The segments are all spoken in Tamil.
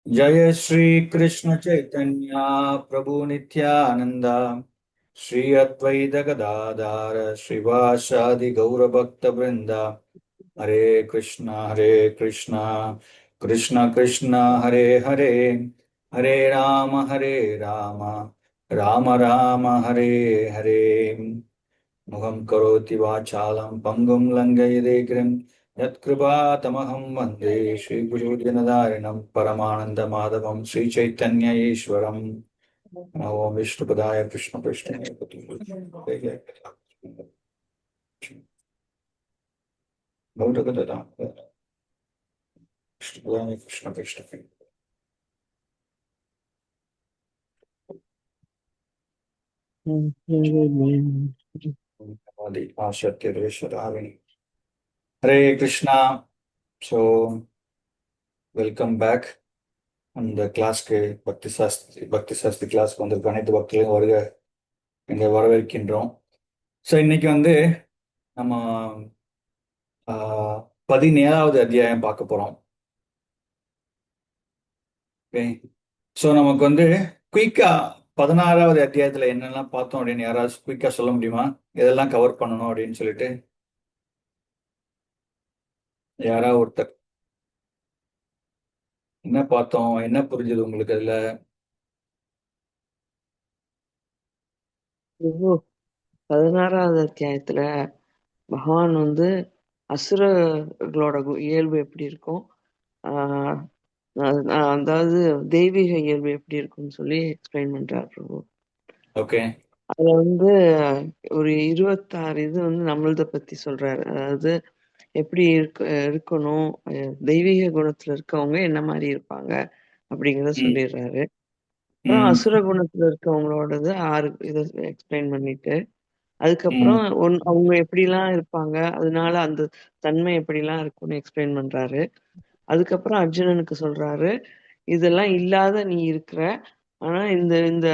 जय श्री कृष्ण चैतन्य प्रभु नित्यानंदा श्री अद्वैत गदाधर श्रीवासादि गौर भक्त वृंदा हरे कृष्ण कृष्ण कृष्ण हरे हरे हरे राम राम राम हरे हरे मुखं करोति वाचालं पङ्गुं लङ्घयते गिरिं यत्कृपातमहं वन्दे श्रीगुरुदिनदारिणं परमानन्दमाधवं श्रीचैतन्य ईश्वरम् नमो विष्णुपदाय कृष्णपृष्ठाय गौरगददाय विष्णुपदाय कृष्णपृष्ठाय आदि आशक्तिरेश्वराविणि हरे कृष्णा. So welcome back. அந்த கிளாஸ்க்கு பக்தி சாஸ்திரி கிளாஸ்க்கு வந்திருக்க அனைத்து பக்தர்களையும் வருக இங்க வரவேற்கின்றோம். ஸோ இன்னைக்கு வந்து நம்ம 17வது அத்தியாயம் பார்க்க போறோம். ஓகே, ஸோ நமக்கு வந்து குயிக்கா 16வது அத்தியாயத்துல என்னெல்லாம் பார்த்தோம் அப்படின்னு யாராவது குயிக்கா சொல்ல முடியுமா? எதெல்லாம் கவர் பண்ணணும் அப்படின்னு சொல்லிட்டு யாராவது ஒருத்தர் என்ன பார்த்தோம், என்ன புரிஞ்சது உங்களுக்கு அதுல? ஓ 16வது அத்தியாயத்துல பகவான் வந்து அசுரர்களோட இயல்பு எப்படி இருக்கும், ஆஹ் அதாவது தெய்வீக இயல்பு எப்படி இருக்கும்னு சொல்லி எக்ஸ்பிளைன் பண்றார் பிரபு. ஓகே, அதுல வந்து ஒரு 26 இது வந்து நம்மளத பத்தி சொல்றாரு. அதாவது எப்படி இருக்கணும், தெய்வீக குணத்துல இருக்கவங்க என்ன மாதிரி இருப்பாங்க அப்படிங்கறத சொல்லிடுறாரு. அப்புறம் அசுர குணத்துல இருக்கவங்களோடது 6 இதை எக்ஸ்பிளைன் பண்ணிட்டு அதுக்கப்புறம் அவங்க எப்படிலாம் இருப்பாங்க, அதனால அந்த தன்மை எப்படிலாம் இருக்கும்னு எக்ஸ்பிளைன் பண்றாரு. அதுக்கப்புறம் அர்ஜுனனுக்கு சொல்றாரு, இதெல்லாம் இல்லாத நீ இருக்கிற, ஆனா இந்த இந்த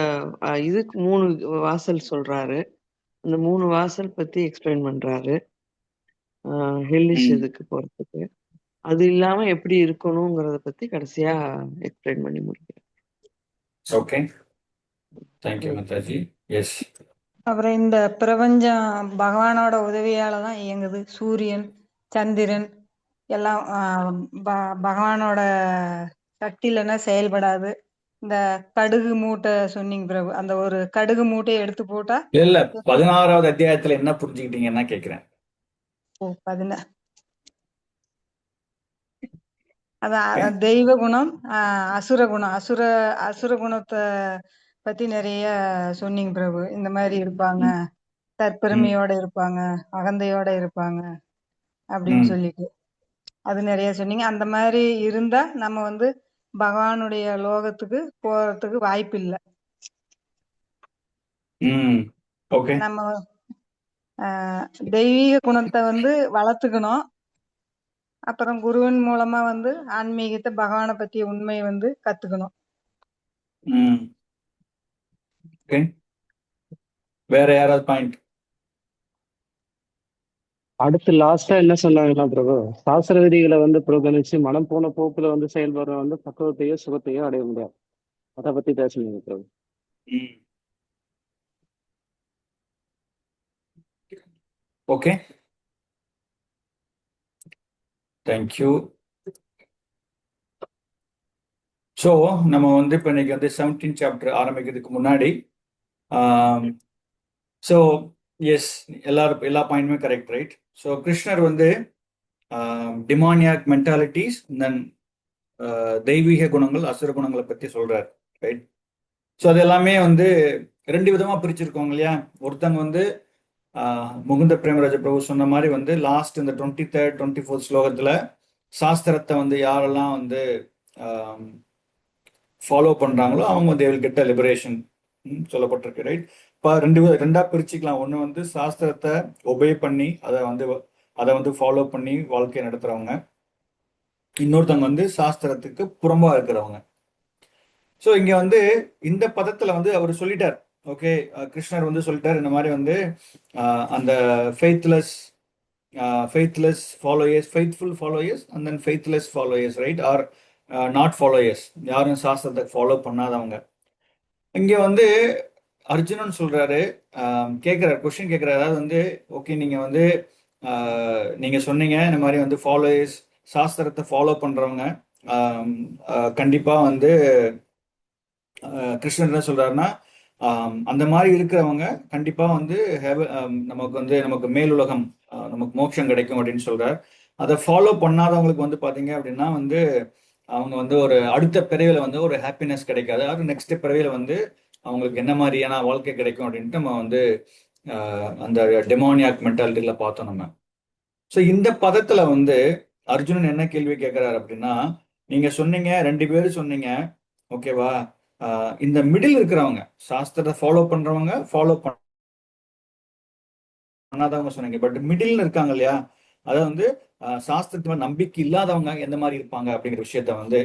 இதுக்கு 3 வாசல் சொல்றாரு. அந்த 3 வாசல் பத்தி எக்ஸ்பிளைன் பண்றாரு. ஹெல்லிஷ் இதுக்கு போறதுக்கு அது இல்லாம எப்படி இருக்கணுங்கிறத பத்தி கடைசியா எக்ஸ்பிளைன் பண்ணி முடிக்கிறேன். Okay, thank you Mataji. எஸ், அப்புறம் இந்த பிரபஞ்சம் பகவானோட உதவியால தான் இயங்குது. சூரியன், சந்திரன் எல்லாம் பகவானோட சக்தி இல்லைன்னா செயல்படாது. இந்த கடுகு மூட்டை சொன்னீங்க பிரபு, அந்த ஒரு கடுகு மூட்டையை எடுத்து போட்டா இல்ல 16வது அத்தியாயத்துல என்ன புரிஞ்சுக்கிட்டீங்கன்னா கேக்குறேன். அதான் தெய்வ குணம், அசுர குணம், அசுர குணத்தை பத்தி நிறைய சொன்னீங்க பிரபு. இந்த மாதிரி இருப்பாங்க, தற்பெருமையோட இருப்பாங்க, அகந்தையோட இருப்பாங்க அப்படின்னு சொல்லிட்டு அது நிறைய சொன்னீங்க. அந்த மாதிரி இருந்தா நம்ம வந்து பகவானுடைய லோகத்துக்கு போறதுக்கு வாய்ப்பு இல்லை. நம்ம தெய்வீக குணத்தை வந்து வளர்த்துக்கணும். அப்புறம் குருவின் மூலமா வந்து ஆன்மீகத்தை, பகவானை பத்திய உண்மையை வந்து கத்துக்கணும். வேற யாராவது பாயிண்ட்? அடுத்து லாஸ்டா என்ன சொன்னாங்கன்னா பிரபு, சாஸ்திர விதிகளை வந்து புறக்கணிச்சு மனம் போன போக்குல வந்து செயல்படுற வந்து பக்குவத்தையோ சுகத்தையோ அடைய முடியாது. அதை பத்தி பேசணுங்க பிரபு. Okay, thank you. ஸோ நம்ம வந்து இப்போ இன்னைக்கு வந்து 17th சாப்டர் ஆரம்பிக்கிறதுக்கு முன்னாடி ஸோ எஸ், எல்லா பாயிண்ட்டுமே கரெக்ட், ரைட்? ஸோ கிருஷ்ணர் வந்து டிமானியாக் மென்டாலிட்டிஸ், தென் தெய்வீக குணங்கள், அசுர குணங்களை பற்றி சொல்றார், ரைட்? ஸோ அது எல்லாமே வந்து 2 விதமா பிரிச்சிருக்கோங்க இல்லையா? ஒருத்தங்க வந்து முகுந்த பிரேமராஜ பிரபு சொன்ன மாதிரி வந்து லாஸ்ட் இந்த 23rd 24th ஸ்லோகத்துல சாஸ்திரத்தை வந்து யாரெல்லாம் வந்து ஃபாலோ பண்றாங்களோ அவங்க they will get a liberation சொல்லப்பட்டிருக்கு, ரைட்? இப்போ ரெண்டா பிரிச்சுக்கலாம். ஒன்று வந்து சாஸ்திரத்தை ஒபே பண்ணி அதை வந்து ஃபாலோ பண்ணி வாழ்க்கை நடத்துறவங்க, இன்னொருத்தவங்க வந்து சாஸ்திரத்துக்கு புறம்பா இருக்கிறவங்க. ஸோ இங்க வந்து இந்த பதத்துல வந்து அவர் சொல்லிட்டார். ஓகே, கிருஷ்ணர் வந்து சொல்லிட்டார் இந்த மாதிரி வந்து அந்த faithless followers, faithful followers and then faithless followers, right? Are not followers, யாரும் சாஸ்திரத்தை ஃபாலோ பண்ணாதவங்க. இங்க வந்து அர்ஜுனன் சொல்றாரு, கேட்கிறார், கொஸ்டின் கேட்கிறாரு. அதாவது வந்து ஓகே, நீங்க வந்து நீங்க சொன்னீங்க இந்த மாதிரி வந்து ஃபாலோயர்ஸ், சாஸ்திரத்தை ஃபாலோ பண்றவங்க கண்டிப்பா வந்து கிருஷ்ணர் என்ன சொல்றாருன்னா, அந்த மாதிரி இருக்கிறவங்க கண்டிப்பா வந்து நமக்கு வந்து நமக்கு மேலுலகம், நமக்கு மோட்சம் கிடைக்கும் அப்படின்னு சொல்றார். அதை ஃபாலோ பண்ணாதவங்களுக்கு வந்து பாத்தீங்க அப்படின்னா வந்து அவங்க வந்து ஒரு அடுத்த பிறவியில வந்து ஒரு ஹாப்பினஸ் கிடைக்காது. அது நெக்ஸ்ட் பிறவியில வந்து அவங்களுக்கு என்ன மாதிரியான வாழ்க்கை கிடைக்கும் அப்படின்ட்டு நம்ம வந்து அந்த டெமோனியாக் மென்டாலிட்டியில பார்த்தோம் நம்ம. ஸோ இந்த பதத்துல வந்து அர்ஜுனன் என்ன கேள்வி கேட்கிறாரு அப்படின்னா, நீங்க சொன்னீங்க, 2 பேரும் சொன்னீங்க, ஓகேவா, இந்த மிடில் இருக்கிறவங்க, சாஸ்திரத்தை ஃபாலோ பண்றவங்க, ஃபாலோ பண்ணாதவங்க சொன்னீங்க, பட் மிடில் இருக்காங்க இல்லையா, அதாவது வந்து சாஸ்திரத்து மேல நம்பிக்கை இல்லாதவங்க எந்த மாதிரி இருப்பாங்க அப்படிங்கிற விஷயத்த வந்து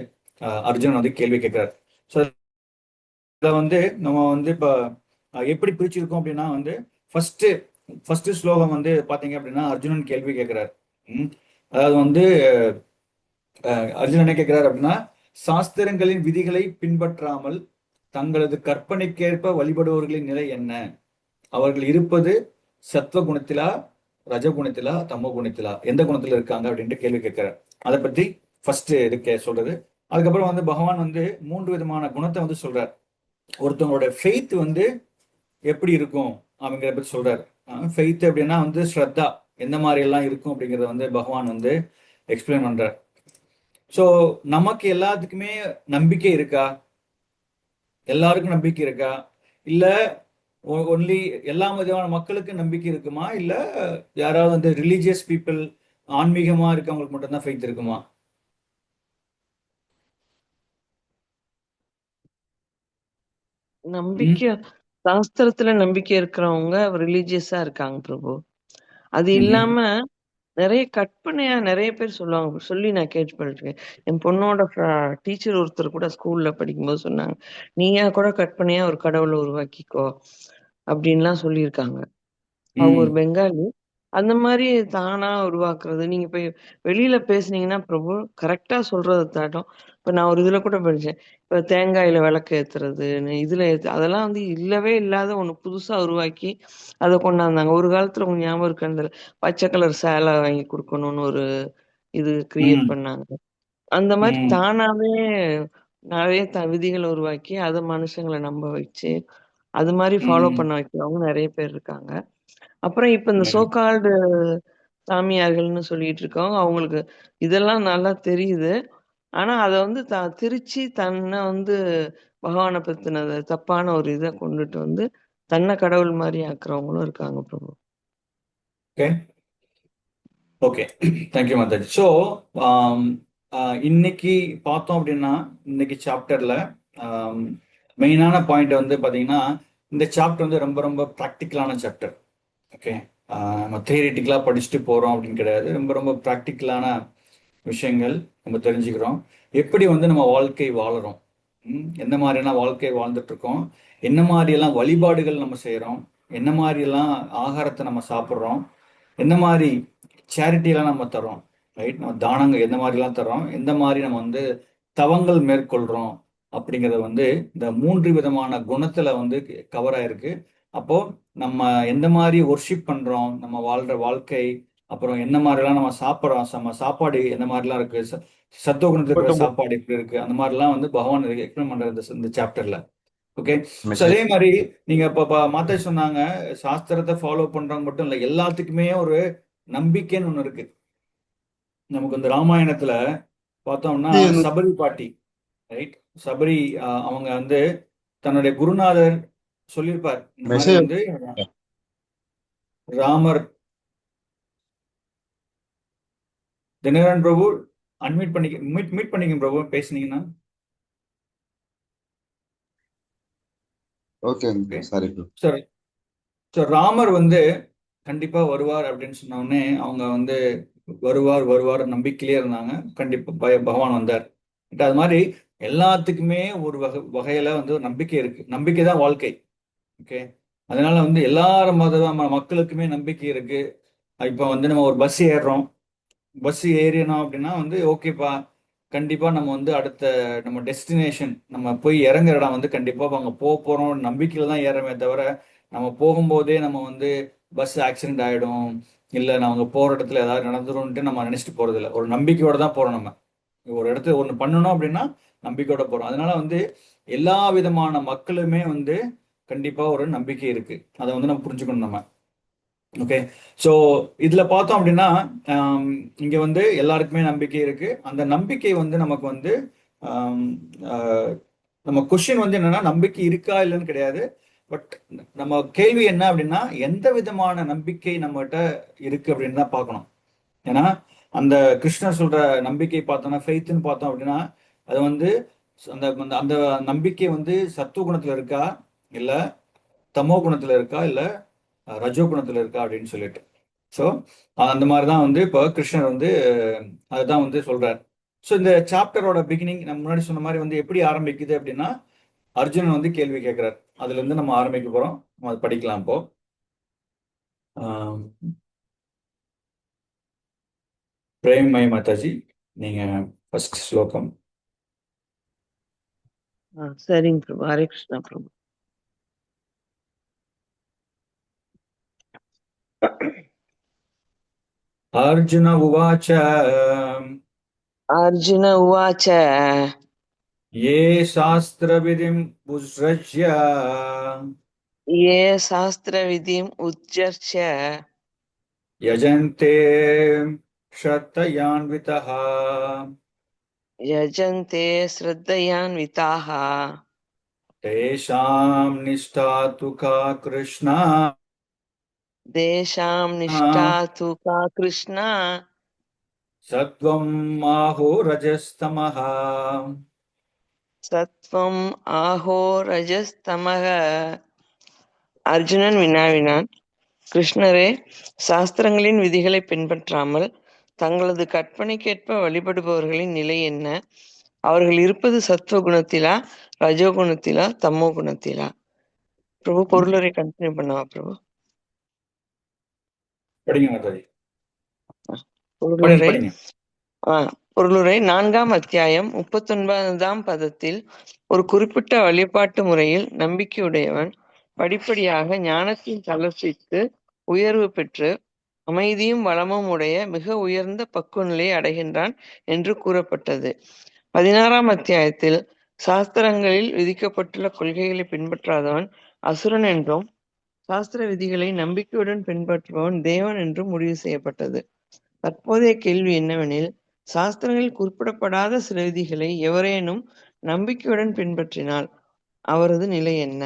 அர்ஜுனன் வந்து கேள்வி கேட்கிறார். ஸோ இதை வந்து நம்ம வந்து இப்போ எப்படி பிரிச்சிருக்கோம் அப்படின்னா வந்து ஃபர்ஸ்ட் ஸ்லோகம் வந்து பாத்தீங்க அப்படின்னா அர்ஜுனன் கேள்வி கேட்கிறார். அதாவது வந்து அர்ஜுனன் என்ன கேட்கிறார் அப்படின்னா, சாஸ்திரங்களின் விதிகளை பின்பற்றாமல் தங்களது கற்பனைக்கேற்ப வழிபடுபவர்களின் நிலை என்ன? அவர்கள் இருப்பது சத்துவ குணத்திலா, ரஜகுணத்திலா, தமோ குணத்திலா, எந்த குணத்துல இருக்காங்க அப்படின்ட்டு கேள்வி கேட்கிறார். அதை பத்தி ஃபர்ஸ்ட் இதுக்கு சொல்றது. அதுக்கப்புறம் வந்து பகவான் வந்து 3 விதமான குணத்தை வந்து சொல்றார். ஒருத்தவங்களோட ஃபெய்த் வந்து எப்படி இருக்கும் அப்படிங்கிற பத்தி சொல்றாரு. ஃபெய்த் அப்படின்னா வந்து ஸ்ரத்தா எந்த மாதிரி எல்லாம் இருக்கும் அப்படிங்கறத வந்து பகவான் வந்து எக்ஸ்பிளைன் பண்றார். ஸோ நமக்கு எல்லாத்துக்குமே நம்பிக்கை இருக்கா? எல்லாருக்கும் நம்பிக்கை இருக்கா? இல்ல ஒன்லி எல்லா விதமான மக்களுக்கு நம்பிக்கை இருக்குமா? இல்ல யாராவது வந்து ரிலீஜியஸ் பீப்புள், ஆன்மீகமா இருக்கவங்களுக்கு மட்டும்தான் ஃபெய்த் இருக்குமா? நம்பிக்கை சாஸ்திரத்துல நம்பிக்கை இருக்கிறவங்க ரிலீஜியஸா இருக்காங்க பிரபு. அது ம்ஹும். இல்லாம நிறைய கற்பனையா நிறைய பேர் சொல்லுவாங்க. சொல்லி நான் கேள்விப்பட்டிருக்கேன். என் பொண்ணோட டீச்சர் ஒருத்தர் கூட ஸ்கூல்ல படிக்கும்போது சொன்னாங்க, நீயா கூட கற்பனையா ஒரு கடவுளை உருவாக்கிக்கோ அப்படின்லாம் சொல்லியிருக்காங்க. அவங்க ஒரு பெங்காலி. அந்த மாதிரி தானா உருவாக்குறது. நீங்க போய் வெளியில பேசுனீங்கன்னா பிரபு கரெக்டா சொல்றதை தாட்டும். இப்ப நான் ஒரு இதுல கூட படிச்சேன். இப்ப தேங்காயில விளக்கு ஏத்துறது, இதுல அதெல்லாம் வந்து இல்லவே இல்லாத ஒண்ணு புதுசா உருவாக்கி அதை கொண்டாந்தாங்க. ஒரு காலத்துல உங்களுக்கு ஞாபகம் இருக்கு, அந்த பச்சை கலர் சேலை வாங்கி கொடுக்கணும்னு ஒரு இது கிரியேட் பண்ணாங்க. அந்த மாதிரி தானாவே நிறைய விதிகளை உருவாக்கி அதை மனுஷங்களை நம்ப வச்சு அது மாதிரி ஃபாலோ பண்ண வைக்கிறவங்க நிறைய பேர் இருக்காங்க. அப்புறம் இப்ப இந்த சோகால்டு சாமியார்கள்னு சொல்லிட்டு இருக்கவங்க, அவங்களுக்கு இதெல்லாம் நல்லா தெரியுது. ஆனா அத வந்து திரிச்சு தன்னை வந்து பகவானை பத்தினது தப்பான ஒரு இதை கொண்டுட்டு வந்து தன்னை கடவுள் மாதிரி ஆக்குறவங்களும் இருக்காங்க Prabhu. Okay okay, thank you Mataji. So இன்னைக்கு பார்த்தோம் அப்படின்னா, இன்னைக்கு சாப்டர்ல மெயினான பாயிண்ட் வந்து பார்த்தீங்கன்னா, இந்த சாப்டர் வந்து ரொம்ப ரொம்ப ப்ராக்டிக்கலான சாப்டர். ஓகே, நம்ம தியரிட்டிக்கலாக படிச்சுட்டு போகிறோம் அப்படின்னு கிடையாது. ரொம்ப ரொம்ப ப்ராக்டிக்கலான விஷயங்கள் நம்ம தெரிஞ்சுக்கிறோம். எப்படி வந்து நம்ம வாழ்க்கை வாழறோம், எந்த மாதிரியான வாழ்க்கை வாழ்ந்துட்டு இருக்கோம், என்ன மாதிரியெல்லாம் வழிபாடுகள் நம்ம செய்கிறோம், என்ன மாதிரியெல்லாம் ஆகாரத்தை நம்ம சாப்பிட்றோம், என்ன மாதிரி சேரிட்டியெல்லாம் நம்ம தரோம், ரைட், நம்ம தானங்கள் எந்த மாதிரிலாம் தரோம், எந்த மாதிரி நம்ம வந்து தவங்கள் மேற்கொள்கிறோம் அப்படிங்கிறத வந்து இந்த 3 விதமான குணத்துல வந்து கவர் ஆயிருக்கு. அப்போ நம்ம எந்த மாதிரி ஒர்ஷிப் பண்றோம், நம்ம வாழ்ற வாழ்க்கை, அப்புறம் என்ன மாதிரிலாம் நம்ம சாப்பிட்றோம், நம்ம சாப்பாடு எந்த மாதிரிலாம் இருக்கு, சத்துவகுணத்துல இருக்கிற சாப்பாடு எப்படி இருக்கு, அந்த மாதிரிலாம் வந்து பகவான் எக்ஸ்பிளைன் பண்றது இந்த சாப்டர்ல. ஓகே, ஸோ அதே மாதிரி நீங்க இப்ப மாதா சொன்னாங்க, சாஸ்திரத்தை ஃபாலோ பண்றவங்க மட்டும் இல்லை, எல்லாத்துக்குமே ஒரு நம்பிக்கைன்னு ஒண்ணு இருக்கு. நமக்கு இந்த ராமாயணத்துல பார்த்தோம்னா சபரி பாட்டி, ரைட், சபரி அவங்க வந்து தன்னுடைய குருநாதர் சொல்லியிருப்பார், இந்த மாதிரி வந்து ராமர். தினகரன் பிரபு அன்மியூட் பண்ணிக்க, மீட் பண்ணிக்க பிரபு, பேசுனீங்கன்னா. Okay sorry bro. சரி, ஸோ ராமர் வந்து கண்டிப்பா வருவார் அப்படின்னு சொன்ன உடனே அவங்க வந்து வருவார் நம்பிக்கையிலே இருந்தாங்க. கண்டிப்பா பகவான் வந்தார். அது மாதிரி எல்லாத்துக்குமே ஒரு வகையில வந்து ஒரு நம்பிக்கை இருக்கு. நம்பிக்கை தான் வாழ்க்கை. ஓகே, அதனால வந்து எல்லா மக்களுக்குமே நம்பிக்கை இருக்கு. இப்போ வந்து நம்ம ஒரு பஸ் ஏறுறோம், பஸ் ஏறினோம் அப்படின்னா வந்து ஓகேப்பா, கண்டிப்பா நம்ம வந்து அடுத்த நம்ம டெஸ்டினேஷன் நம்ம போய் இறங்குற இடம் வந்து கண்டிப்பா அங்க போக போறோம் நம்பிக்கையில தான் ஏறமே தவிர நம்ம போகும்போதே நம்ம வந்து பஸ் ஆக்சிடென்ட் ஆயிடும் இல்ல நம்ம அங்க போற இடத்துல ஏதாவது நடந்துரும்ட்டு நம்ம நினைச்சிட்டு போறது இல்லை. ஒரு நம்பிக்கையோட தான் போறோம் நம்ம. ஒரு இடத்துல ஒண்ணு பண்ணணும் அப்படின்னா நம்பிக்கையோட போறோம். அதனால வந்து எல்லா விதமான மக்களுமே வந்து கண்டிப்பா ஒரு நம்பிக்கை இருக்கு. அதை வந்து நம்ம புரிஞ்சுக்கணும் நம்ம. ஓகே. ஸோ இதுல பார்த்தோம் அப்படின்னா ஆம், இங்க வந்து எல்லாருக்குமே நம்பிக்கை இருக்கு. அந்த நம்பிக்கை வந்து நமக்கு வந்து ஆம், ஆஹ், நம்ம கொஸ்டின் வந்து என்னன்னா நம்பிக்கை இருக்கா இல்லைன்னு கிடையாது. பட் நம்ம கேள்வி என்ன அப்படின்னா எந்த விதமான நம்பிக்கை நம்மகிட்ட இருக்கு அப்படின்னு தான் பார்க்கணும். ஏன்னா அந்த கிருஷ்ணர் சொல்ற நம்பிக்கை பார்த்தோம்னா ஃபெய்த்னு பார்த்தோம் அப்படின்னா அது வந்து அந்த அந்த அந்த நம்பிக்கை வந்து சத்துவ குணத்துல இருக்கா இல்ல தமோ குணத்துல இருக்கா இல்ல ரஜோ குணத்துல இருக்கா அப்படின்னு சொல்லிட்டு. ஸோ அந்த மாதிரி தான் வந்து இப்போ கிருஷ்ணர் வந்து அதுதான் வந்து சொல்றார். ஸோ இந்த சாப்டரோட பிகினிங் நம்ம முன்னாடி சொன்ன மாதிரி வந்து எப்படி ஆரம்பிக்குது அப்படின்னா அர்ஜுனன் வந்து கேள்வி கேட்கிறார். அதுல இருந்து நம்ம ஆரம்பிக்க போறோம். நம்ம அதை படிக்கலாம் இப்போ. ஆம், பிரேமமய மாதாஜி நீங்க ஃபர்ஸ்ட் ஸ்லோகம். சரிங்க பிரபு. ஹரே கிருஷ்ணா பிரபு. அர்ஜுன உவாச்ச அர்ஜுன உவாச்ச ये शास्त्रविधिम् उद्सृज्य ये शास्त्रविधिम् उच्चर्च्य यजन्ते श्रद्धयान्वितः यजन्ते श्रद्धयान्विताः तेषां निष्ठा तु का कृष्ण तेषां निष्ठा तु का कृष्ण सत्वम् आहो रजस्तमः. சத்வம் ஆஹோ ரஜஸ்தமக. அர்ஜுனன் வினாவினான், கிருஷ்ணரே, சாஸ்திரங்களின் விதிகளை பின்பற்றாமல் தங்களது கற்பனைக்கேற்ப வழிபடுபவர்களின் நிலை என்ன? அவர்கள் இருப்பது சத்துவ குணத்திலா, ரஜோ குணத்திலா, தமோ குணத்திலா? பிரபு பொருளுரை கண்டினியூ பண்ணவா பிரபு? படிங்க மாதாஜி. படிங்க பொருளுரை படிங்க. பொருளுரை 4ஆம் அத்தியாயம் 39ஆம் பதத்தில் ஒரு குறிப்பிட்ட வழிபாட்டு முறையில் நம்பிக்கையுடையவன் படிப்படியாக ஞானத்தின் தளர்ச்சிக்கு உயர்வு பெற்று அமைதியும் வளமும் உடைய மிக உயர்ந்த பக்குவ நிலையை அடைகின்றான் என்று கூறப்பட்டது. 16ஆம் அத்தியாயத்தில் சாஸ்திரங்களில் விதிக்கப்பட்டுள்ள கொள்கைகளை பின்பற்றாதவன் அசுரன் என்றும் சாஸ்திர விதிகளை நம்பிக்கையுடன் பின்பற்றுபவன் தேவன் என்றும் முடிவு செய்யப்பட்டது. தற்போதைய கேள்வி என்னவெனில், சாஸ்திரங்களில் குறிப்பிடப்படாத சில விதிகளை எவரேனும் நம்பிக்கையுடன் பின்பற்றினால் அவரது நிலை என்ன?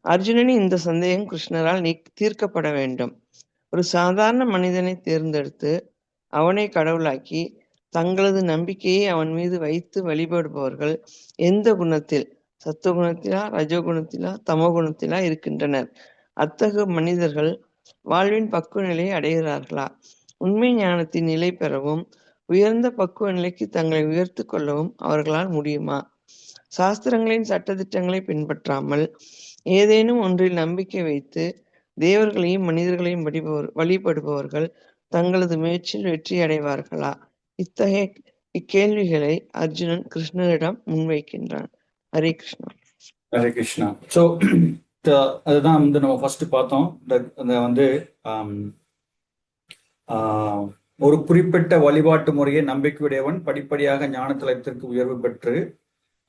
அர்ஜுனனின் இந்த சந்தேகம் கிருஷ்ணரால் தீர்க்கப்பட வேண்டும். ஒரு சாதாரண மனிதனை தேர்ந்தெடுத்து அவனை கடவுளாக்கி தங்களது நம்பிக்கையை அவன் மீது வைத்து வழிபடுபவர்கள் எந்த குணத்தில், சத்துவ குணத்திலா, ரஜோகுணத்திலா, தமோ குணத்திலா இருக்கின்றனர்? அத்தகைய மனிதர்கள் வாழ்வின் பக்குவ நிலையை அடைகிறார்களா? உண்மை ஞானத்தின் நிலை பெறவும் உயர்ந்த பக்குவ நிலைக்கு தங்களை உயர்த்து கொள்ளவும் அவர்களால் முடியுமா? சாஸ்திரங்களின் சட்டதிட்டங்களை பின்பற்றாமல் ஏதேனும் ஒன்றில் நம்பிக்கை வைத்து தேவர்களையும் மனிதர்களையும் வழிபடுபவர்கள் தங்களது முயற்சியில் வெற்றி அடைவார்களா? இத்தகைய இக்கேள்விகளை அர்ஜுனன் கிருஷ்ணரிடம் முன்வைக்கின்றான். ஹரே கிருஷ்ணா. ஹரே கிருஷ்ணா. ஸோ அதுதான் வந்து நம்ம ஃபர்ஸ்ட் பார்த்தோம். அந்த வந்து ஒரு குறிப்பிட்ட வழிபாட்டு முறையை நம்பிக்கையுடையவன் படிப்படியாக ஞான தலத்திற்கு உயர்வு பெற்று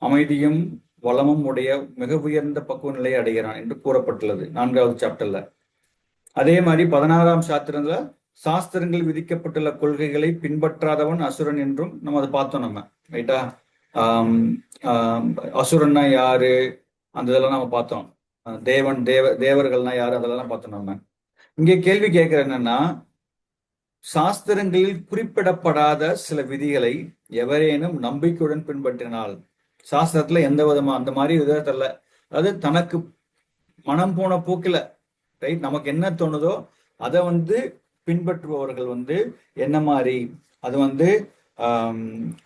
அமைதியும் வளமும் உடைய மிக உயர்ந்த பக்குவ நிலையை அடைகிறான் என்று கூறப்பட்டுள்ளது 4வது சாப்டர்ல. அதே மாதிரி 16ஆம் சாஸ்திரத்துல சாஸ்திரங்கள் விதிக்கப்பட்டுள்ள கொள்கைகளை பின்பற்றாதவன் அசுரன் என்றும் நம்ம அதை பார்த்தோம் நம்ம, ரைட்டா? அசுரன்னா யாரு அந்த இதெல்லாம் நம்ம பார்த்தோம். தேவர்கள்னா யாரு அதெல்லாம் பார்த்தோம் நம்ம. இங்கே கேள்வி கேட்கிற என்னன்னா, சாஸ்திரங்களில் குறிப்பிடப்படாத சில விதிகளை எவரேனும் நம்பிக்கையுடன் பின்பற்றினால், சாஸ்திரத்துல எந்த விதமா அந்த மாதிரி விதத்துல, அதாவது தனக்கு மனம் போன போக்கில, ரைட், நமக்கு என்ன தோணுதோ அதை வந்து பின்பற்றுபவர்கள் வந்து என்ன மாதிரி, அது வந்து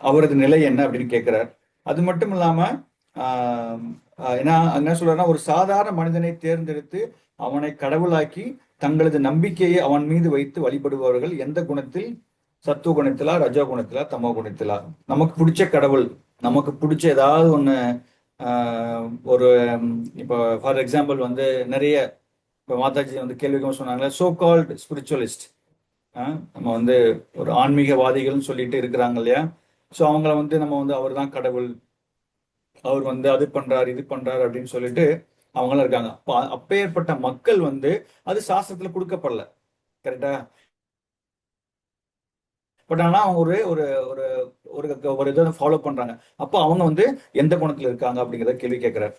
அவரது நிலை என்ன அப்படின்னு கேட்கிறார். அது மட்டும் இல்லாம என்ன சொல்றா, ஒரு சாதாரண மனிதனை தேர்ந்தெடுத்து அவனை கடவுளாக்கி தங்களது நம்பிக்கையை அவன் மீது வைத்து வழிபடுபவர்கள் எந்த குணத்தில், சத்துவ குணத்திலா, ரஜோ குணத்திலா, தமோ குணத்திலா? நமக்கு பிடிச்ச கடவுள், நமக்கு பிடிச்ச ஏதாவது ஒன்று, ஒரு இப்போ ஃபார் எக்ஸாம்பிள் வந்து நிறைய இப்போ மாதாஜி வந்து கேள்விக்கும் சொன்னாங்களே, சோ கால்டு ஸ்பிரிச்சுவலிஸ்ட், நம்ம வந்து ஒரு ஆன்மீகவாதிகள்னு சொல்லிட்டு இருக்கிறாங்க இல்லையா? ஸோ அவங்கள வந்து நம்ம வந்து அவர் தான் கடவுள், அவர் வந்து அது பண்றாரு இது பண்றாரு அப்படின்னு சொல்லிட்டு அவங்களாம் இருக்காங்க. அப்பேற்பட்ட மக்கள் வந்து அது சாஸ்திரத்துல கொடுக்கப்படல, கரெக்டா? பட் ஆனா அவங்க ஒரு ஒரு ஒரு ஒரு ஒரு இதை ஃபாலோ பண்றாங்க. அப்போ அவங்க வந்து எந்த குணத்துல இருக்காங்க அப்படிங்கிறத கேள்வி கேட்கிறார்.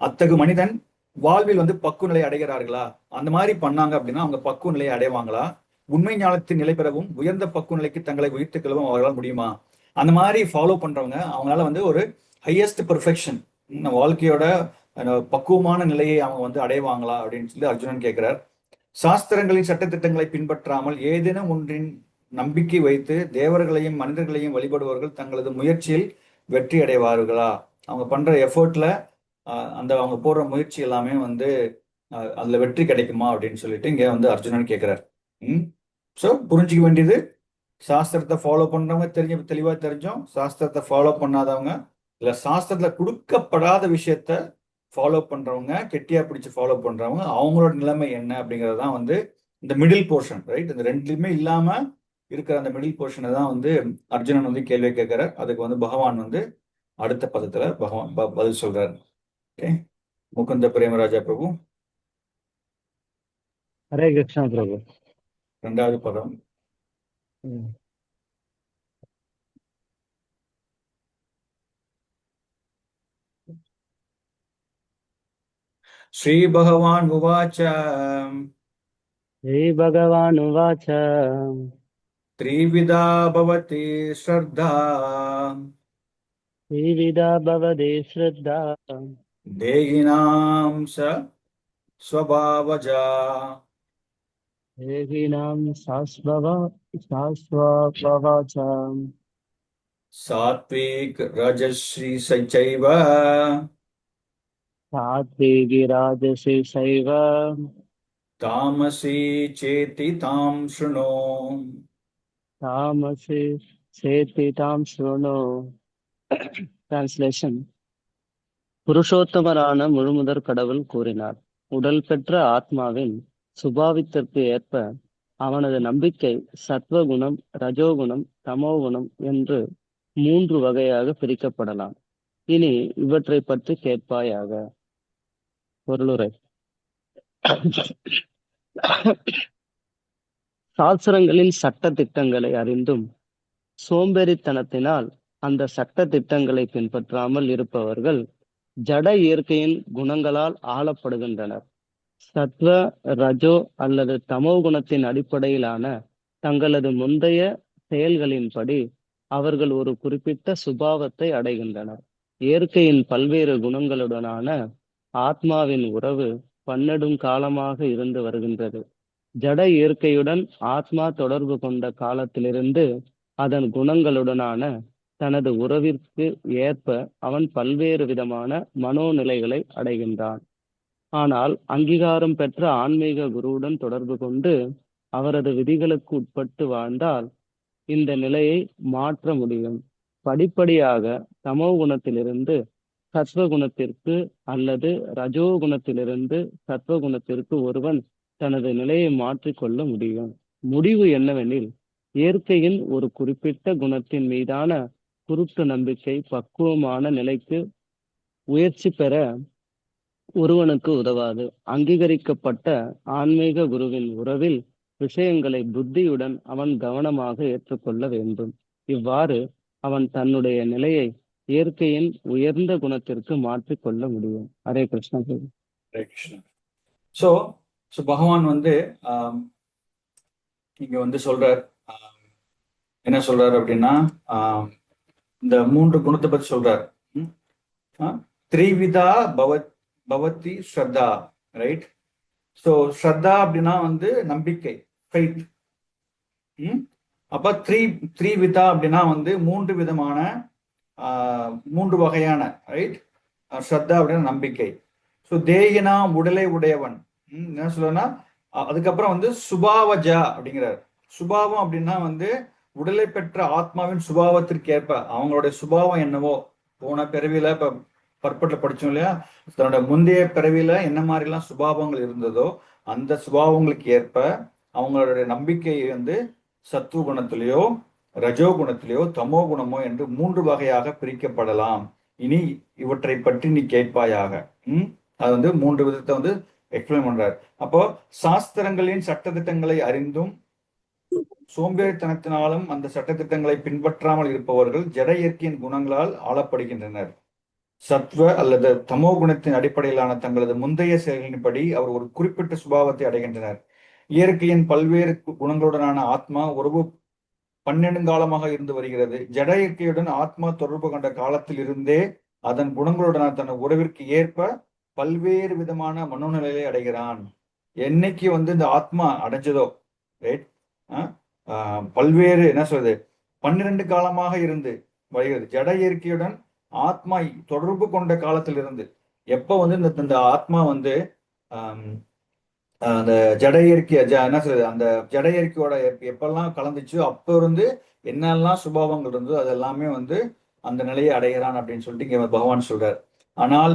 அத்தகு மனிதன் வாழ்வில் வந்து பக்குவ நிலை அடைகிறார்களா? அந்த மாதிரி பண்ணாங்க அப்படின்னா அவங்க பக்குவ நிலையை அடைவாங்களா? உண்மை ஞானத்தின் நிலை பெறவும் உயர்ந்த பக்குவ நிலைக்கு தங்களை உயர்த்துக் கொள்ளவும் அவர்களால் முடியுமா? அந்த மாதிரி ஃபாலோ பண்றவங்க அவங்களால வந்து ஒரு ஹையஸ்ட் பெர்ஃபெக்ஷன், வாழ்க்கையோட பக்குவமான நிலையை அவங்க வந்து அடைவாங்களா அப்படின்னு சொல்லி அர்ஜுனன் கேட்கிறார். சாஸ்திரங்களின் சட்டத்திட்டங்களை பின்பற்றாமல் ஏதேனும் ஒன்றின் நம்பிக்கை வைத்து தேவர்களையும் மனிதர்களையும் வழிபடுபவர்கள் தங்களது முயற்சியில் வெற்றி அடைவார்களா? அவங்க பண்ற எஃபர்ட்ல அந்த அவங்க போடுற முயற்சி எல்லாமே வந்து அதுல வெற்றி கிடைக்குமா அப்படின்னு சொல்லிட்டு இங்க வந்து அர்ஜுனன் கேட்கிறார். ஸோ புரிஞ்சுக்க வேண்டியது, சாஸ்திரத்தை ஃபாலோ பண்றவங்க தெளிவா தெரிஞ்சோம், சாஸ்திரத்தை ஃபாலோ பண்ணாதவங்க இல்ல சாஸ்திரத்துல கொடுக்கப்படாத விஷயத்த ஃபாலோ பண்றவங்க, கெட்டியா பிடிச்சு ஃபாலோ பண்றவங்க, அவங்களோட நிலைமை என்ன அப்படிங்கிறது தான் வந்து இந்த மிடில் போர்ஷன், ரைட்? இந்த ரெண்டுலயுமே இல்லாம இருக்கிற அந்த மிடில் போர்ஷனை தான் வந்து அர்ஜுனன் வந்து கேள்வி கேட்கிறார். அதுக்கு வந்து பகவான் வந்து அடுத்த பதத்துல பகவான் பதில் சொல்றாரு. ஓகே, முகுந்த பிரேமராஜா பிரபு, ஹரே கிருஷ்ணா பிரபு. 2வது பதம். ஸ்ரீ பகவான் உவாச்ச ஸ்ரீ பகவான் உவாச்ச த்ரிவிதா பவதி ஸ்ரத்தா ஸ்ரீவிதா பவதி ஸ்ரத்தா தேகினாம் ஸ்வபாவஜா தேகினாம் சாஸ்வபாவஜா சாத்விக் ரஜஸ்ரீ சைச்சைவ சாத்விகி ராஜசி சைவ தாமசி சேதி தாம் ஸ்ருணு. தாமசி சேதி தாம் ஸ்ருணு. டிரான்ஸ்லேஷன். புருஷோத்தமரான முழுமுதற் கடவுள் கூறினார், உடல் பெற்ற ஆத்மாவின் சுபாவத்திற்கு ஏற்ப அவனது நம்பிக்கை சத்வகுணம், ரஜோகுணம், தமோகுணம் என்று 3 வகையாக பிரிக்கப்படலாம். இனி இவற்றை பற்றி கேட்பாயாக. பொருளுரை. சாஸ்திரங்களின் சட்ட திட்டங்களை அறிந்தும் சோம்பேறித்தனத்தினால் அந்த சட்ட திட்டங்களை பின்பற்றாமல் இருப்பவர்கள் ஜட இயற்கையின் குணங்களால் ஆளப்படுகின்றனர். சத்வ, ரஜோ அல்லது தமோ குணத்தின் அடிப்படையிலான தங்களது முந்தைய செயல்களின்படி அவர்கள் ஒரு குறிப்பிட்ட சுபாவத்தை அடைகின்றனர். இயற்கையின் பல்வேறு குணங்களுடனான ஆத்மாவின் உறவு பன்னெடும் காலமாக இருந்து வருகின்றது. ஜட இயற்கையுடன் ஆத்மா தொடர்பு கொண்ட காலத்திலிருந்து அதன் குணங்களுடனான தனது உறவிற்கு ஏற்ப அவன் பல்வேறு விதமான மனோநிலைகளை அடைகின்றான். ஆனால் அங்கீகாரம் பெற்ற ஆன்மீக குருவுடன் தொடர்பு கொண்டு அவரது விதிகளுக்கு உட்பட்டு வாழ்ந்தால் இந்த நிலையை மாற்ற முடியும். படிப்படியாக தமோ குணத்திலிருந்து சத்வகுணத்திற்கு அல்லது ரஜோகுணத்திலிருந்து சத்வகுணத்திற்கு ஒருவன் தனது நிலையை மாற்றிக்கொள்ள முடியும். முடிவு என்னவெனில், இயற்கையின் ஒரு குறிப்பிட்ட குணத்தின் மீதான குருட்டு நம்பிக்கை பக்குவமான நிலைக்கு உயர்ச்சி பெற ஒருவனுக்கு உதவாது. அங்கீகரிக்கப்பட்ட ஆன்மீக குருவின் உறவில் விஷயங்களை புத்தியுடன் அவன் கவனமாக ஏற்றுக்கொள்ள வேண்டும். இவ்வாறு அவன் தன்னுடைய நிலையை இயற்கையின் உயர்ந்த குணத்திற்கு மாற்றிக்கொள்ள முடியும். ஹரே கிருஷ்ணா. ஹரே கிருஷ்ணா. ஸோ பகவான் வந்து இங்க வந்து சொல்றார், என்ன சொல்றாரு அப்படின்னா, இந்த 3 குணத்தை பத்தி சொல்றார். த்ரிவிதா பவதி ஸ்ரத்தா, ரைட்? ஸோ ஸ்ரத்தா அப்படின்னா வந்து நம்பிக்கை, ஃபெய்த். அப்ப த்ரிவிதா அப்படின்னா வந்து 3 விதமான 3 வகையான, ரைட்? ஸ்ரத்தா அப்படின்னா நம்பிக்கை. ஸோ தேகினா உடலை உடையவன், என்ன சொல்றேன்னா அதுக்கப்புறம் வந்து சுபாவஜா அப்படிங்கிறார். சுபாவம் அப்படின்னா வந்து உடலை பெற்ற ஆத்மாவின் சுபாவத்திற்கு ஏற்ப அவங்களுடைய சுபாவம் என்னவோ, போன பிறவியில இப்ப பற்பட்டில் படிச்சோம் இல்லையா, தன்னோட முந்தைய பிறவியில என்ன மாதிரிலாம் சுபாவங்கள் இருந்ததோ அந்த சுபாவங்களுக்கு ஏற்ப அவங்களுடைய நம்பிக்கை வந்து சத்துவ குணத்திலேயோ ரஜோ குணத்திலேயோ தமோ குணமோ என்று 3 வகையாக பிரிக்கப்படலாம். இனி இவற்றை பற்றி நீ கேட்பாயாக. அது வந்து 3 விதத்தை வந்து எக்ஸ்பிளைன் பண்றாரு. அப்போ சாஸ்திரங்களின் சட்டதிட்டங்களை அறிந்தும் சோம்பேறித்தனத்தினாலும் அந்த சட்டதிட்டங்களை பின்பற்றாமல் இருப்பவர்கள் ஜட இயற்கையின் குணங்களால் ஆளப்படுகின்றனர். சத்வ அல்லது தமோ குணத்தின் அடிப்படையிலான தங்களது முந்தைய செயல்களின்படி அவர் ஒரு குறிப்பிட்ட சுபாவத்தை அடைகின்றனர். இயற்கையின் பல்வேறு குணங்களுடனான ஆத்மா உறவு 12 காலமாக இருந்து வருகிறது. ஜட இயற்கையுடன் ஆத்மா தொடர்பு கொண்ட காலத்தில் இருந்தே அதன் குணங்களுடனான தன் உறவிற்கு ஏற்ப பல்வேறு விதமான மனோநிலையை அடைகிறான். என்னைக்கு வந்து இந்த ஆத்மா அடைஞ்சதோ, ரைட், பல்வேறு என்ன சொல்றது 12 காலமாக இருந்து வருகிறது. ஜட இயற்கையுடன் ஆத்மா தொடர்பு கொண்ட காலத்திலிருந்து எப்ப வந்து இந்த ஆத்மா வந்து அந்த ஜட இயற்கை என்ன சொல்றது அந்த ஜட இயற்கையோட எப்பெல்லாம் கலந்துச்சோ அப்ப இருந்து என்னெல்லாம் சுபாவங்கள் இருந்தோ அதெல்லாமே வந்து அந்த நிலையை அடைகிறான் அப்படின்னு சொல்லிட்டு இங்க பகவான் சொல்றார். ஆனால்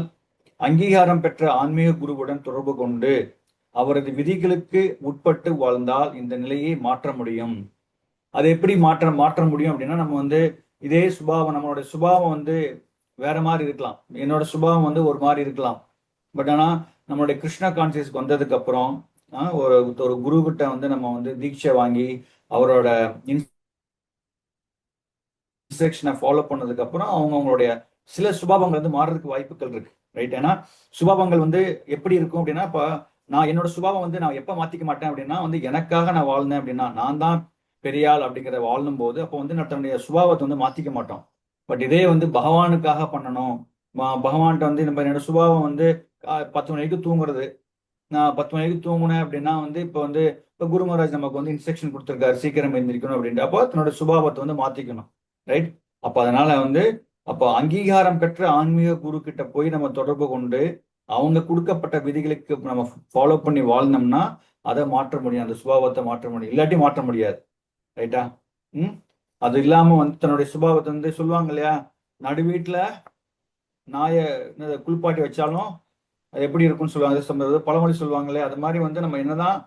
அங்கீகாரம் பெற்ற ஆன்மீக குருவுடன் தொடர்பு கொண்டு அவரது விதிகளுக்கு உட்பட்டு வாழ்ந்தால் இந்த நிலையை மாற்ற முடியும். அதை எப்படி மாற்ற முடியும் அப்படின்னா, நம்ம வந்து இதே சுபாவம், நம்மளுடைய சுபாவம் வந்து வேற மாதிரி இருக்கலாம். என்னோட சுபாவம் வந்து ஒரு மாதிரி இருக்கலாம். பட் ஆனா நம்மளுடைய கிருஷ்ணா கான்சியஸ்க்கு வந்ததுக்கு அப்புறம் ஒரு குரு கிட்ட வந்து நம்ம வந்து தீட்சை வாங்கி அவரோட இன்ஸ்ட்ரக்ஷனை ஃபாலோ பண்ணதுக்கு அப்புறம் அவங்களுடைய சில சுபாவங்கள் வந்து மாறுறதுக்கு வாய்ப்புகள் இருக்கு, ரைட்? ஏன்னா சுபாவங்கள் வந்து எப்படி இருக்கும் அப்படின்னா, இப்ப நான் என்னோட சுபாவம் வந்து நான் எப்ப மாத்திக்க மாட்டேன் அப்படின்னா வந்து எனக்காக நான் வாழ்ந்தேன் அப்படின்னா, நான் தான் பெரியாள் அப்படிங்கிற வாழும் போது அப்போ வந்து நான் தன்னுடைய சுபாவத்தை வந்து மாத்திக்க மாட்டோம். பட் இதே வந்து பகவானுக்காக பண்ணணும், பகவான்கிட்ட வந்து நம்ம என்னோட சுபாவம் வந்து 10 மணிக்கு தூங்குறது, நான் 10 மணிக்கு தூங்குனேன் அப்படின்னா வந்து இப்போ குரு மகாராஜ் நமக்கு வந்து இன்ஸ்ட்ரக்ஷன் கொடுத்துருக்காரு சீக்கிரம் எழுந்திரிக்கணும் அப்படின்ட்டு. அப்போ தன்னோட சுபாவத்தை வந்து மாத்திக்கணும், ரைட்? அப்போ அதனால வந்து அப்போ அங்கீகாரம் பெற்ற ஆன்மீக குரு கிட்ட போய் நம்ம தொடர்பு கொண்டு அவங்க கொடுக்கப்பட்ட விதிகளுக்கு நம்ம ஃபாலோ பண்ணி வாழ்ந்தோம்னா அதை மாற்ற முடியும், அந்த சுபாவத்தை மாற்ற முடியும். இல்லாட்டி மாற்ற முடியாது, ரைட்டா? அது இல்லாம வந்து தன்னுடைய சுபாவத்தை வந்து சொல்லுவாங்க இல்லையா, நடு வீட்டுல நாயை குளிப்பாட்டி வச்சாலும் அது எப்படி இருக்கும்னு சொல்லுவாங்க, பழமொழி சொல்லுவாங்க இல்லையா, அது மாதிரி வந்து நம்ம என்னதான்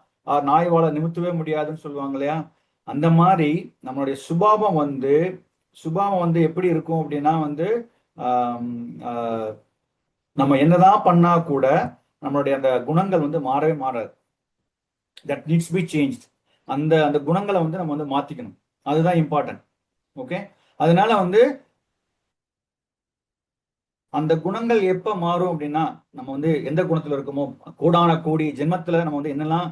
நாய் வாழை நிமித்தவே முடியாதுன்னு சொல்லுவாங்க இல்லையா, அந்த மாதிரி நம்மளுடைய சுபாவம் வந்து எப்படி இருக்கும் அப்படின்னா வந்து நம்ம என்னதான் பண்ணா கூட நம்மளுடைய அந்த குணங்கள் வந்து மாறவே மாறாது. That needs be change. அந்த குணங்களை வந்து நம்ம வந்து மாத்திக்கணும், அதுதான் இம்பார்ட்டன்ட். ஓகே, அதனால வந்து அந்த குணங்கள் எப்ப மாறும் அப்படின்னா, நம்ம வந்து எந்த குணத்துல இருக்கோமோ, கோடான கோடி ஜென்மத்துல நம்ம வந்து என்னெல்லாம்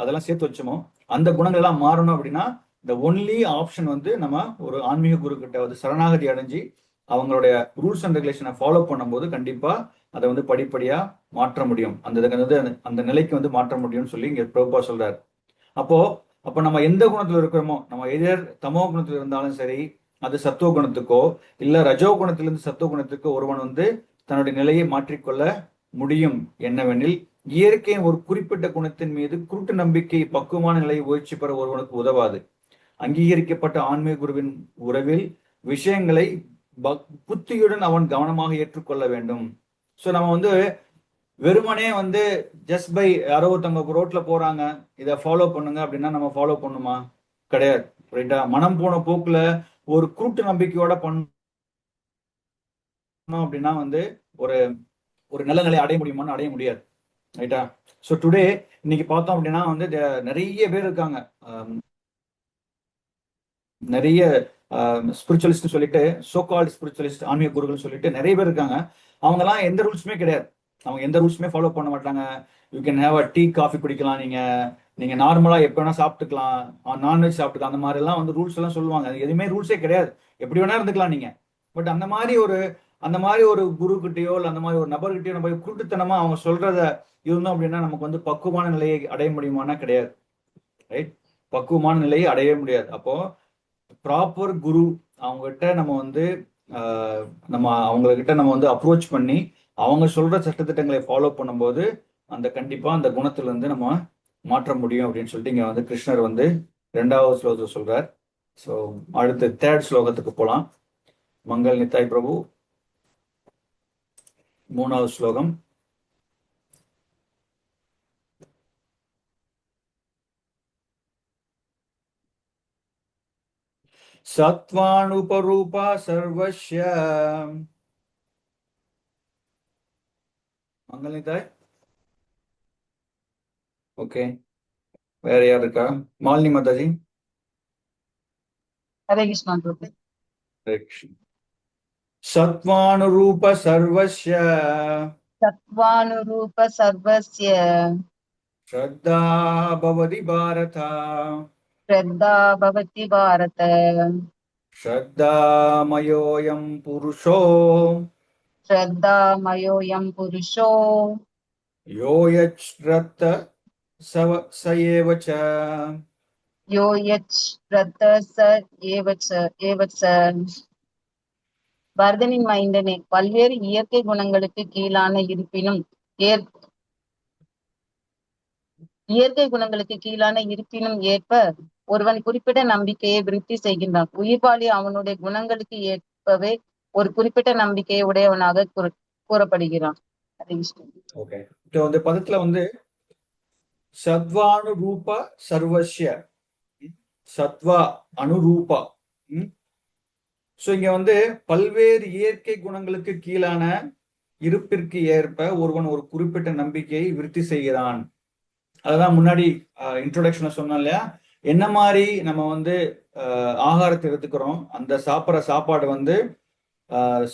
அதெல்லாம் சேர்த்து வச்சோமோ அந்த குணங்கள் எல்லாம் மாறணும் அப்படின்னா இந்த ஒன்லி ஆப்ஷன் வந்து நம்ம ஒரு ஆன்மீக குரு கிட்ட வந்து சரணாகதி அடைஞ்சு அவங்களுடைய ரூல்ஸ் அண்ட் ரெகுலேஷனை ஃபாலோ பண்ணும்போது கண்டிப்பா அதை வந்து படிப்படியா மாற்ற முடியும், அந்த நிலைக்கு வந்து மாற்ற முடியும்னு சொல்லி இங்க பிரபுபா சொல்றாரு. அப்போ நம்ம எந்த குணத்துல இருக்கிறோமோ, நம்ம எதிர் தமோ குணத்துல இருந்தாலும் சரி, அது சத்துவ குணத்துக்கோ இல்ல ரஜோ குணத்திலிருந்து சத்துவ குணத்துக்கோ ஒருவன் வந்து தன்னுடைய நிலையை மாற்றிக்கொள்ள முடியும். என்னவெனில் இயற்கையின் ஒரு குறிப்பிட்ட குணத்தின் மீது குருட்டு நம்பிக்கை பக்குவமான நிலையை முயற்சி பெற ஒருவனுக்கு உதவாது. அங்கீகரிக்கப்பட்ட ஆன்மீக குருவின் உறவில் விஷயங்களை புத்தியுடன் அவன் கவனமாக ஏற்றுக்கொள்ள வேண்டும். ஸோ நம்ம வந்து வெறுமனே வந்து ஜஸ்ட் பை யாரோ ஒருத்தவங்க ரோட்ல போறாங்க இதை ஃபாலோ பண்ணுங்க அப்படின்னா நம்ம ஃபாலோ பண்ணுமா? கிடையாது, ரைட்டா? மனம் போன போக்குல ஒரு குருட்டு நம்பிக்கையோட பண்ணணும் அப்படின்னா வந்து ஒரு நல்ல நிலையை அடைய முடியுமான்னு அடைய முடியாது, ரைட்டா? ஸோ டுடே இன்னைக்கு பார்த்தோம் அப்படின்னா வந்து நிறைய பேர் இருக்காங்க, நிறைய ஸ்பிரிச்சுவலிஸ்ட் சொல்லிட்டு சோகால்ட் ஸ்பிரிச்சுவலிஸ்ட் ஆன்மீக குருகள் சொல்லிட்டு நிறைய பேர் இருக்காங்க. அவங்கெல்லாம் எந்த ரூல்ஸுமே கிடையாது, அவங்க எந்த ரூல்ஸுமே ஃபாலோ பண்ண மாட்டாங்க. You can have a tea coffee குடிக்கலாம், நீங்க நார்மலா எப்ப வேணா சாப்பிட்டுக்கலாம், நான்வெஜ் சாப்பிட்டுக்கலாம், அந்த மாதிரி எல்லாம் வந்து ரூல்ஸ் எல்லாம் சொல்லுவாங்க. எதுவுமே ரூல்ஸே கிடையாது, எப்படி வேணா இருந்துக்கலாம் நீங்க. பட் அந்த மாதிரி ஒரு குரு கிட்டயோ இல்ல அந்த மாதிரி ஒரு நபர்கிட்டயோ நம்ம குருட்டுத்தனமா அவங்க சொல்றத இருந்தோம் அப்படின்னா நமக்கு வந்து பக்குவமான நிலையை அடைய முடியுமானா கிடையாது, ரைட்? பக்குவமான நிலையை அடையவே முடியாது. அப்போ ப்ராப்பர் குரு அவங்ககிட்ட நம்ம அவங்ககிட்ட நம்ம வந்து அப்ரோச் பண்ணி அவங்க சொல்ற சட்டத்திட்டங்களை ஃபாலோ பண்ணும்போது கண்டிப்பா அந்த குணத்துல இருந்து நம்ம மாற்ற முடியும் அப்படின்னு சொல்லிட்டு இங்க வந்து கிருஷ்ணர் வந்து 2வது ஸ்லோகத்தை சொல்றார். ஸோ அடுத்து 3rd ஸ்லோகத்துக்கு போலாம். மங்கள் நித்தாய் பிரபு 3வது ஸ்லோகம். சத்வானுபரூபா சர்வஸ்ய. மங்கள் நித்தாய். ஓகே, வேற யார் இருக்கா? மாலினி மாதாஜி. ஹரே கிருஷ்ணா பிரபு. சத்வானுரூப சர்வஸ்ய சத்வானுரூப சர்வஸ்ய ஸ்ரத்தா பவதி பாரத. ஸ்ரத்தா பவதி பாரத. ஸ்ரத்தாமயோயம் புருஷோ ஸ்ரத்தா மயோயம் புருஷோ யோயச்ரத்த சயேவச்ச. யோ யச் ஸ்ரத்த ச ஏவச்ச. பரதனின் மைந்தனே, பல்வேறு இயற்கை குணங்களுக்கு கீழான இருப்பினும் ஏற்ப ஒருவன் குறிப்பிட்ட நம்பிக்கையை விருத்தி செய்கின்றான். உயிர்வாளி அவனுடைய குணங்களுக்கு ஏற்பவே ஒரு குறிப்பிட்ட நம்பிக்கையை உடையவனாக கூறப்படுகிறான். ஓகே, இந்த பதத்துல வந்து சத்வானுரூப சர்வஸ்ய, சத்வா அனுரூபா. சோ இங்க வந்து பல்வேறு இயற்கை குணங்களுக்கு கீழான இருப்பிற்கு ஏற்ப ஒருவன் ஒரு குறிப்பிட்ட நம்பிக்கையை விருத்தி செய்கிறான். அதுதான் முன்னாடி இன்ட்ரோடக்ஷன்ல சொன்னோம் இல்லையா, என்ன மாதிரி நம்ம வந்து ஆகாரத்தை எடுத்துக்கிறோம், அந்த சாப்பிட்ற சாப்பாடு வந்து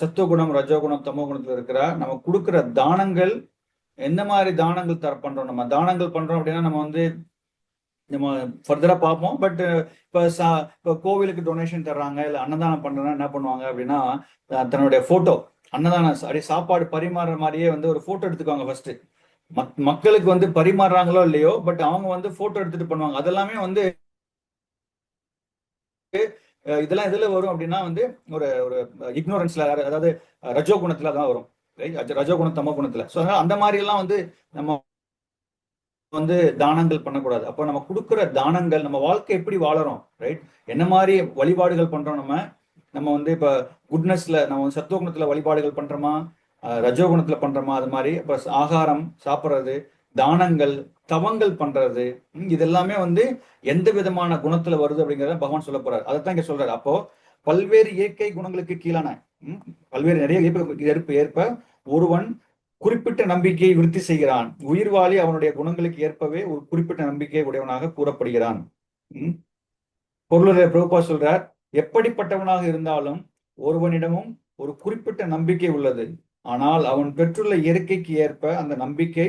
சத்துவகுணம், ரஜோகுணம், தமோ குணத்துல இருக்கிற நம்ம கொடுக்குற தானங்கள், எந்த மாதிரி தானங்கள் பண்றோம். நம்ம தானங்கள் பண்றோம் அப்படின்னா நம்ம வந்து நம்ம ஃபர்தரா பார்ப்போம். பட் இப்போ கோவிலுக்கு டொனேஷன் தர்றாங்க, இல்லை அன்னதானம் பண்றோம்னா என்ன பண்ணுவாங்க அப்படின்னா, தன்னுடைய போட்டோ, அன்னதானம் அப்படியே சாப்பாடு பரிமாறுற மாதிரியே வந்து ஒரு போட்டோ எடுத்துக்குவாங்க ஃபர்ஸ்ட். மக்களுக்கு வந்து பரிமாறுறாங்களோ இல்லையோ, பட் அவங்க வந்து போட்டோ எடுத்துட்டு பண்ணுவாங்க. அதெல்லாமே வந்து இதெல்லாம் எதுல வரும் அப்படின்னா வந்து ஒரு ஒரு இக்னோரன்ஸ்ல, அதாவது ரஜோகுணத்துல தான் வரும். ரஜோகுணம், தமோ குணத்துல. ஸோ அந்த மாதிரி எல்லாம் வந்து நம்ம வந்து தானங்கள் பண்ணக்கூடாது. அப்போ நம்ம கொடுக்குற தானங்கள், நம்ம வாழ்க்கை எப்படி வாழறோம், ரைட், என்ன மாதிரி வழிபாடுகள் பண்றோம், நம்ம வந்து இப்ப குட்னஸ்ல நம்ம சத்துவகுணத்துல வழிபாடுகள் பண்றோமா, ரஜோகுணத்துல பண்றோமா, அது மாதிரி இப்ப ஆகாரம் சாப்பிட்றது, தானங்கள், தவங்கள் பண்றது, இதெல்லாமே வந்து எந்த விதமான குணத்துல வருது அப்படிங்கிறத பகவான் சொல்ல போறாரு. அதைத்தான் இங்க சொல்றாரு. அப்போ பல்வேறு இயற்கை குணங்களுக்கு கீழான பல்வேறு நிறைய ஏற்ப ஒருவன் குறிப்பிட்ட நம்பிக்கையை விருத்தி செய்கிறான். உயிர்வாளி அவனுடைய குணங்களுக்கு ஏற்பவே ஒரு குறிப்பிட்ட நம்பிக்கை உடையவனாக கூறப்படுகிறான். பொருளுரை பிரபுபா சொல்றார், எப்படிப்பட்டவனாக இருந்தாலும் ஒருவனிடமும் ஒரு குறிப்பிட்ட நம்பிக்கை உள்ளது. ஆனால் அவன் பெற்றுள்ள இயற்கைக்கு ஏற்ப அந்த நம்பிக்கை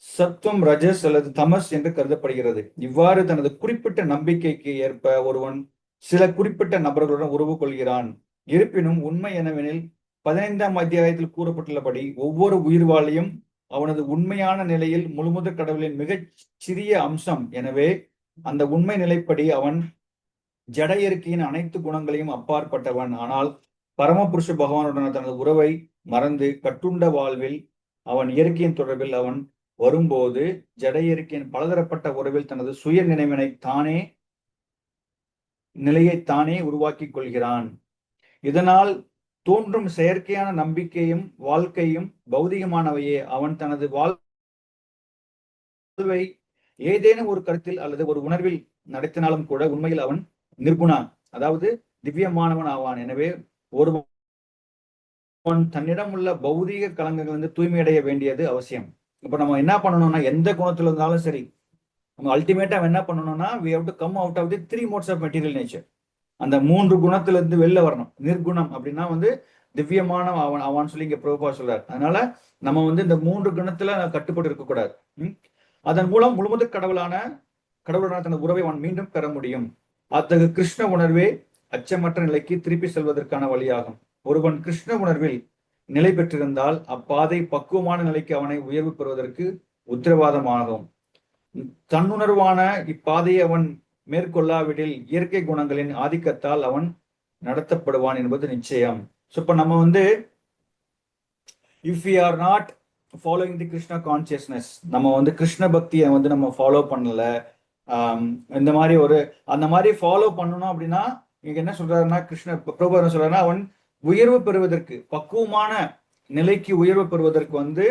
சத்துவம், ரஜஸ் அல்லது தமஸ் என்று கருதப்படுகிறது. இவ்வாறு தனது குறிப்பிட்ட நம்பிக்கைக்கு ஏற்ப ஒருவன் சில குறிப்பிட்ட நபர்களுடன் உறவு கொள்கிறான். இருப்பினும் உண்மை என்னவெனில் 15ஆம் அத்தியாயத்தில் கூறப்பட்டுள்ளபடி ஒவ்வொரு உயிர்வாளியும் அவனது உண்மையான நிலையில் முழுமுதற் கடவுளின் மிகச் சிறிய அம்சம். எனவே அந்த உண்மை நிலைப்படி அவன் ஜட இயற்கையின் அனைத்து குணங்களையும் அப்பாற்பட்டவன். ஆனால் பரமபுருஷ பகவானுடன தனது உறவை மறந்து கட்டுண்ட வாழ்வில் அவன் இயற்கையின் தொடர்பில் அவன் வரும்போது ஜட இயற்கையின் பலதரப்பட்ட உறவில் தனது சுய நிலையைத்தானே உருவாக்கி கொள்கிறான். இதனால் தோன்றும் செயற்கையான நம்பிக்கையும் வாழ்க்கையும் பௌதிகமானவையே. அவன் தனது வாழ்வை ஏதேனும் ஒரு கருத்தில் அல்லது ஒரு உணர்வில் நடத்தினாலும் கூட உண்மையில் அவன் நிர்குணான், அதாவது திவ்யமானவன் ஆவான். எனவே ஒருவன் தன்னிடம் உள்ள பௌதிக கலங்கங்கள் வந்து தூய்மையடைய வேண்டியது அவசியம். இப்ப நம்ம என்ன பண்ணணும்னா, எந்த குணத்துல இருந்தாலும் சரி, நம்ம அல்டிமேட்டா என்ன பண்ணணும்னா, we have to come out of the 3 modes of material nature. அந்த 3 குணத்துல இருந்து வெளில வரணும். நிர்குணம் அப்படின்னா வந்து திவ்யமான அவன் சொல்லி இங்க பிரபுபா சொல்றாரு. அதனால நம்ம வந்து இந்த 3 குணத்துல கட்டுப்பட்டு இருக்கக்கூடாது. அதன் மூலம் முழுமுதற் கடவுளான தனது உறவை அவன் மீண்டும் பெற முடியும். அத்தகைய கிருஷ்ண உணர்வே அச்சமற்ற நிலைக்கு திருப்பி செல்வதற்கான வழியாகும். ஒருவன் கிருஷ்ண உணர்வில் நிலை பெற்றிருந்தால் அப்பாதை பக்குவமான நிலைக்கு அவனை உயர்வு பெறுவதற்கு உத்தரவாதமாகும். தன்னுணர்வான இப்பாதையை அவன் மேற்கொள்ளாவிடில் இயற்கை குணங்களின் ஆதிக்கத்தால் அவன் நடத்தப்படுவான் என்பது நிச்சயம். ஸோ இப்போ நம்ம வந்து if we are not following the Krishna consciousness, நம்ம வந்து கிருஷ்ண பக்தியை வந்து நம்ம ஃபாலோ பண்ணல. இந்த மாதிரி அந்த மாதிரி ஃபாலோ பண்ணணும் அப்படின்னா இங்க என்ன சொல்றாருன்னா, பிரபு என்ன சொல்றாருன்னா, அவன் உயர்வு பெறுவதற்கு, பக்குவமான நிலைக்கு உயர்வு பெறுவதற்கு வந்து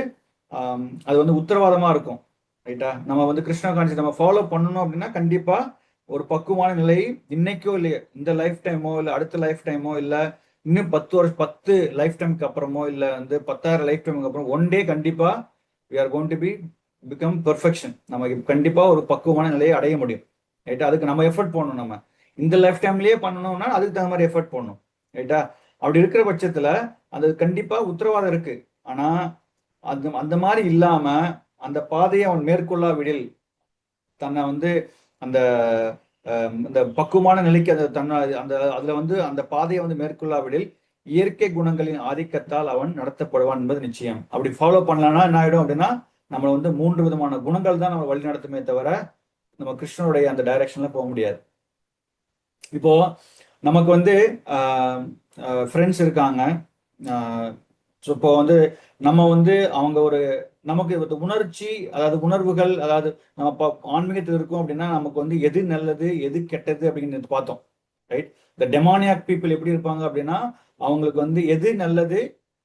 அது வந்து உத்தரவாதமா இருக்கும். ரைட்டா? நம்ம வந்து கிருஷ்ணா கான்சியஸ் நம்ம ஃபாலோ பண்ணணும் அப்படின்னா கண்டிப்பா ஒரு பக்குவமான நிலை இன்னைக்கோ இல்லையோ, இந்த லைஃப் டைமோ இல்லை அடுத்த லைஃப் டைமோ இல்லை இன்னும் 10 லைஃப் டைமுக்கு அப்புறமோ இல்லை வந்து 10,000 லைஃப் டைமுக்கு அப்புறம் ஒன் டே கண்டிப்பா we are going to be become perfection. நமக்கு கண்டிப்பா ஒரு பக்குவமான நிலையை அடைய முடியும். ரைட்டா? அதுக்கு நம்ம எஃபர்ட் போடணும். நம்ம இந்த லைஃப் டைம்லயே பண்ணணும்னா அதுக்கு தகுந்த மாதிரி எஃபர்ட் போடணும். ரைட்டா? அப்படி இருக்கிற பட்சத்துல அது கண்டிப்பா உத்தரவாதம் இருக்கு. ஆனா அந்த மாதிரி இல்லாம அந்த பாதையை அவன் மேற்கொள்ளாவிடில், தன்னை வந்து அந்த இந்த பக்குவமான நிலைக்கு அதுல வந்து அந்த பாதையை வந்து மேற்கொள்ளாவிடில் இயற்கை குணங்களின் ஆதிக்கத்தால் அவன் நடத்தப்படுவான் என்பது நிச்சயம். அப்படி ஃபாலோ பண்ணலன்னா என்ன ஆயிடும் அப்படின்னா, நம்மளை வந்து 3 விதமான குணங்கள் தான் நம்ம வழி நடத்துமே தவிர நம்ம கிருஷ்ணனுடைய அந்த டைரக்ஷன்ல போக முடியாது. இப்போ நமக்கு வந்து ஃப்ரெண்ட்ஸ் இருக்காங்க. ஸோ இப்போ வந்து நம்ம வந்து அவங்க நமக்கு உணர்ச்சி, அதாவது உணர்வுகள், அதாவது நம்ம ஆன்மீகத்தில் இருக்கோம் அப்படின்னா நமக்கு வந்து எது நல்லது எது கெட்டது அப்படிங்கிறது பார்த்தோம். ரைட்? இந்த டெமானியாக் பீப்புள் எப்படி இருப்பாங்க அப்படின்னா, அவங்களுக்கு வந்து எது நல்லது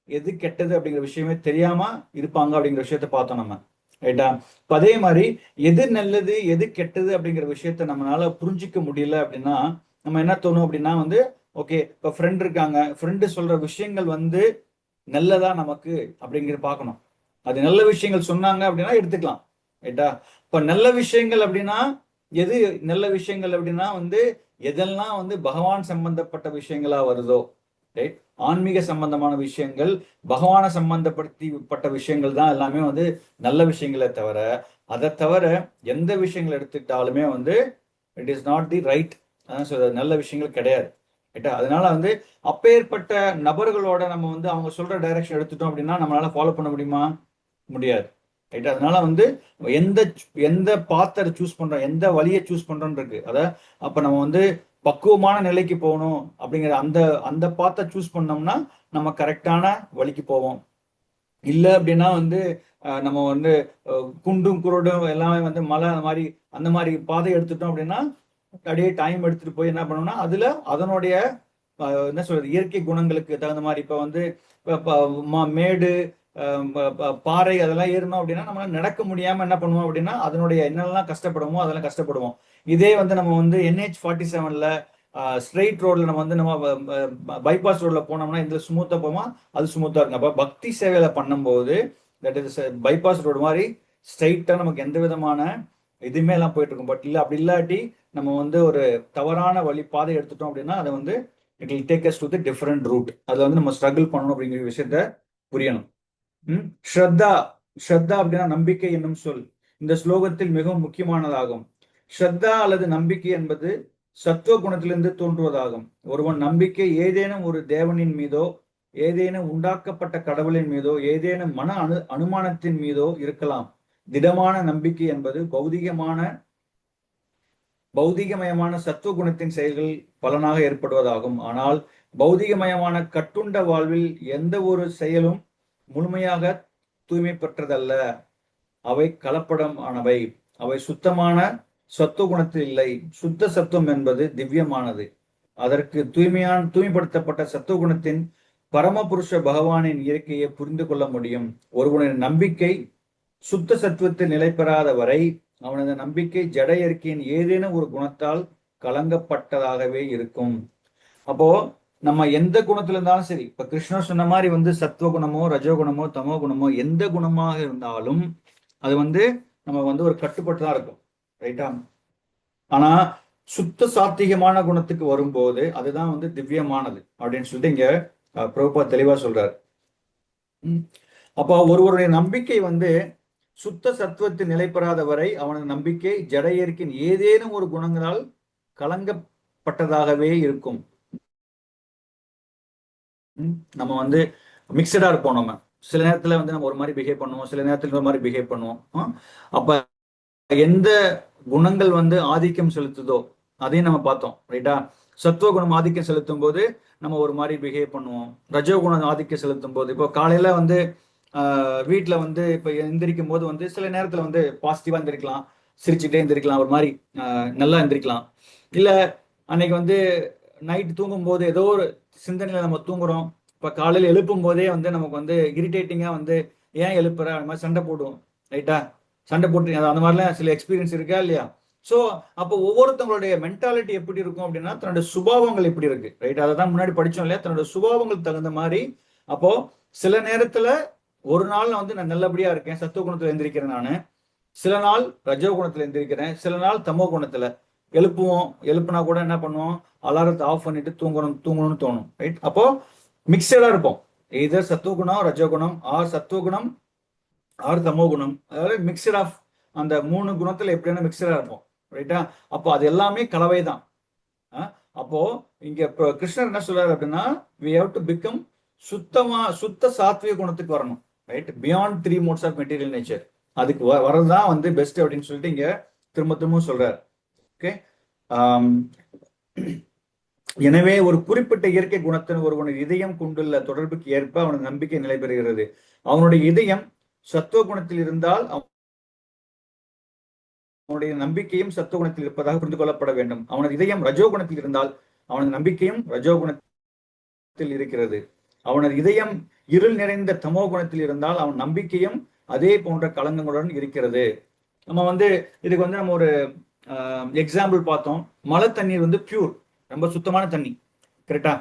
எது கெட்டது அப்படிங்கிற விஷயமே தெரியாம இருப்பாங்க அப்படிங்கிற விஷயத்த பார்த்தோம் நம்ம. ரைட்டா? இப்போ அதே மாதிரி எது நல்லது எது கெட்டது அப்படிங்கிற விஷயத்த நம்மளால புரிஞ்சிக்க முடியல அப்படின்னா நம்ம என்ன தோணும் அப்படின்னா வந்து, ஓகே இப்போ ஃப்ரெண்ட் இருக்காங்க, ஃப்ரெண்டு சொல்ற விஷயங்கள் வந்து நல்லதா நமக்கு அப்படிங்கிற பார்க்கணும். அது நல்ல விஷயங்கள் சொன்னாங்க அப்படின்னா எடுத்துக்கலாம். ரைட்டா? இப்ப நல்ல விஷயங்கள் அப்படின்னா எது நல்ல விஷயங்கள் அப்படின்னா வந்து எதெல்லாம் வந்து பகவான் சம்பந்தப்பட்ட விஷயங்களா வருதோ, ரைட், ஆன்மீக சம்பந்தமான விஷயங்கள், பகவான சம்பந்தப்படுத்திப்பட்ட விஷயங்கள் தான் எல்லாமே வந்து நல்ல விஷயங்களே தவிர, அதை தவிர எந்த விஷயங்கள் எடுத்துக்கிட்டாலுமே வந்து it is not the right, நல்ல விஷயங்கள் கிடையாது. ரைட்டா? அதனால வந்து அப்பேற்பட்ட நபர்களோட நம்ம வந்து அவங்க சொல்ற டைரக்ஷன் எடுத்துட்டோம் அப்படின்னா நம்மளால ஃபாலோ பண்ண முடியுமா? முடியாது. ரைட்டா? அதனால வந்து எந்த பாத்தை சூஸ் பண்றோம், எந்த வழியை சூஸ் பண்றோம் இருக்கு. அப்ப நம்ம வந்து பக்குவமான நிலைக்கு போகணும் அப்படிங்கிற அந்த பாத்தை சூஸ் பண்ணோம்னா நம்ம கரெக்டான வழிக்கு போவோம். இல்லை அப்படின்னா வந்து நம்ம வந்து குண்டும் குருடும் எல்லாமே வந்து மலை அந்த மாதிரி பாதை எடுத்துட்டோம் அப்படின்னா அப்படியே டைம் எடுத்துட்டு போய் என்ன பண்ணோம்னா அதுல அதனுடைய என்ன சொல்றது இயற்கை குணங்களுக்கு தகுந்த மாதிரி இப்ப வந்து மேடு பாறை அதெல்லாம் ஏறணும் அப்படின்னா நம்மளால நடக்க முடியாம என்ன பண்ணுவோம் அப்படின்னா அதனுடைய என்னெல்லாம் கஷ்டப்படுமோ அதெல்லாம் கஷ்டப்படுவோம். இதே வந்து நம்ம வந்து NH-47ல ஸ்ட்ரெயிட் ரோட்ல நம்ம வந்து பைபாஸ் ரோட்ல போனோம்னா இந்த ஸ்மூத்தா போமா, அது ஸ்மூத்தா இருக்கும். அப்ப பக்தி சேவையில பண்ணும்போது தட் இஸ் பைபாஸ் ரோடு மாதிரி ஸ்ட்ரெயிட்டா நமக்கு எந்த விதமான இதுமே எல்லாம் போயிட்டு இருக்கும். பட் இல்லை அப்படி இல்லாட்டி நம்ம வந்து ஒரு தவறான வழி பாதை எடுத்துட்டோம் அப்படின்னா அதை வந்து it will take us to the different route. அதுல வந்து நம்ம ஸ்ட்ரகிள் பண்ணணும் அப்படிங்கிற விஷயத்த புரியணும். ஸ்ரத்தா அப்படின்னா நம்பிக்கை என்னும் சொல் இந்த ஸ்லோகத்தில் மிகவும் முக்கியமானதாகும். ஸ்ரத்தா அல்லது நம்பிக்கை என்பது சத்துவ குணத்திலிருந்து தோன்றுவதாகும். ஒருவன் நம்பிக்கை ஏதேனும் ஒரு தேவனின் மீதோ, ஏதேனும் உண்டாக்கப்பட்ட கடவுளின் மீதோ, ஏதேனும் மன அனுமானத்தின் மீதோ இருக்கலாம். திடமான நம்பிக்கை என்பது பௌதிகமயமான சத்துவ குணத்தின் செயல்கள் பலனாக ஏற்படுவதாகும். ஆனால் பௌதிகமயமான கட்டுண்ட வாழ்வில் எந்த ஒரு செயலும் முழுமையாக தூய்மை பெற்றதல்ல. அவை கலப்படம் ஆனவை. அவை சுத்தமான சத்துவ குணத்தில் இல்லை. சுத்த சத்துவம் என்பது திவ்யமானது. அதற்கு தூய்மைப்படுத்தப்பட்ட சத்துவ குணத்தின் பரமபுருஷ பகவானின் இயற்கையை புரிந்து கொள்ள முடியும். ஒருவனின் நம்பிக்கை சுத்த சத்துவத்தில் நிலை பெறாத வரை அவனது நம்பிக்கை ஜட இயற்கையின் ஏதேனும் ஒரு குணத்தால் கலங்கப்பட்டதாகவே இருக்கும். அப்போ நம்ம எந்த குணத்துல இருந்தாலும் சரி, இப்ப கிருஷ்ணர் சொன்ன மாதிரி வந்து சத்துவ குணமோ ரஜோகுணமோ தமோ குணமோ எந்த குணமாக இருந்தாலும் அது வந்து நம்ம வந்து ஒரு கட்டுப்பட்டு தான் இருக்கும். ரைட்டா? ஆனா சுத்த சாத்திகமான குணத்துக்கு வரும்போது அதுதான் வந்து திவ்யமானது அப்படின்னு சொல்லிட்டு இங்க பிரபுபா தெளிவா சொல்றாரு. அப்போ ஒருவருடைய நம்பிக்கை வந்து சுத்த சத்துவத்தில் நிலை பெறாத வரை அவனது நம்பிக்கை ஜட இயற்கையின் ஏதேனும் ஒரு குணங்களால் கலங்கப்பட்டதாகவே இருக்கும். நம்ம வந்து மிக்சடா இருப்போம். நம்ம சில நேரத்துல வந்து நம்ம ஒரு மாதிரி பிஹேவ் பண்ணுவோம், சில நேரத்துல ஒரு மாதிரி பிஹேவ் பண்ணுவோம். அப்ப எந்த குணங்கள் வந்து ஆதிக்கம் செலுத்துதோ அதையும் நம்ம பார்த்தோம். ரைட்டா? சத்துவ குணம் ஆதிக்கம் செலுத்தும் போது நம்ம ஒரு மாதிரி பிஹேவ் பண்ணுவோம். ரஜோகுணம் ஆதிக்கம் செலுத்தும் போது இப்போ காலையில வந்து வீட்டுல வந்து இப்ப எந்திரிக்கும் போது வந்து சில நேரத்துல வந்து பாசிட்டிவா எந்திரிக்கலாம், சிரிச்சுட்டே எந்திரிக்கலாம், ஒரு மாதிரி நல்லா எந்திரிக்கலாம். இல்ல அன்னைக்கு வந்து நைட் தூங்கும் போது ஏதோ ஒரு சிந்தனையில நம்ம தூங்குறோம். இப்ப காலையில எழுப்பும் போதே வந்து நமக்கு வந்து இரிட்டேட்டிங்கா வந்து ஏன் எழுப்புற அந்த மாதிரி சண்டை போடுவோம். ரைட்டா? சண்டை போட்டு அந்த மாதிரிலாம் சில எக்ஸ்பீரியன்ஸ் இருக்கா இல்லையா? ஸோ அப்போ ஒவ்வொருத்தவங்களுடைய மென்டாலிட்டி எப்படி இருக்கும் அப்படின்னா தன்னோட சுபாவங்கள் எப்படி இருக்கு. ரைட்? அதை தான் முன்னாடி படிச்சோம் இல்லையா? தன்னோட சுபாவங்கள் தகுந்த மாதிரி. அப்போ சில நேரத்துல ஒரு நாள் நான் வந்து நான் நல்லபடியா இருக்கேன், சத்துவ குணத்துல எந்திரிக்கிறேன் நானு. சில நாள் ரஜோ குணத்துல எந்திரிக்கிறேன், சில நாள் தமோ குணத்துல. எழுப்புனா கூட என்ன பண்ணுவோம், அலாரத்தை ஆஃப் பண்ணிட்டு தூங்கணும்னு தோணும். ரைட்? அப்போ மிக்சடா இருப்போம். எதர் சத்துவகுணம் ரஜோகுணம் ஆர் சத்துவகுணம் ஆர் தமோ குணம், அதாவது மிக்சர் ஆஃப் அந்த 3 குணத்துல எப்படியான மிக்சரா இருப்போம். ரைட்டா? அப்போ அது எல்லாமே கலவை தான். அப்போ இங்க கிருஷ்ணர் என்ன சொல்றாரு அப்படின்னா we have to become சுத்த சாத்விக குணத்துக்கு வரணும். Right? Beyond 3 modes of material nature. அதுக்கு வரதுதான் வந்து பெஸ்ட் அப்படின்னு சொல்லிட்டு இங்க திரும்ப சொல்றாரு. ஓகே. எனவே ஒரு குறிப்பிட்ட இயற்கை குணத்தின் ஒருவனுடைய இதயம் கொண்டுள்ள தொடர்புக்கு ஏற்ப அவனது நம்பிக்கை நிலை பெறுகிறது. அவனுடைய இதயம் சத்துவ குணத்தில் இருந்தால் அவனுடைய நம்பிக்கையும் சத்துவ குணத்தில் இருப்பதாக புரிந்து கொள்ளப்பட வேண்டும். அவனது இதயம் ரஜோ குணத்தில் இருந்தால் அவனது நம்பிக்கையும் ரஜோ குணத்தில் இருக்கிறது. அவனது இதயம் இருள் நிறைந்த தமோ குணத்தில் இருந்தால் அவன் நம்பிக்கையும் அதே போன்ற களங்கங்களுடன் இருக்கிறது. நம்ம வந்து இதுக்கு வந்து நம்ம ஒரு எக்ஸாம்பிள் பார்த்தோம். மழை தண்ணீர் வந்து பியூர், ரொம்ப சுத்தமான தண்ணி. கரெக்டா?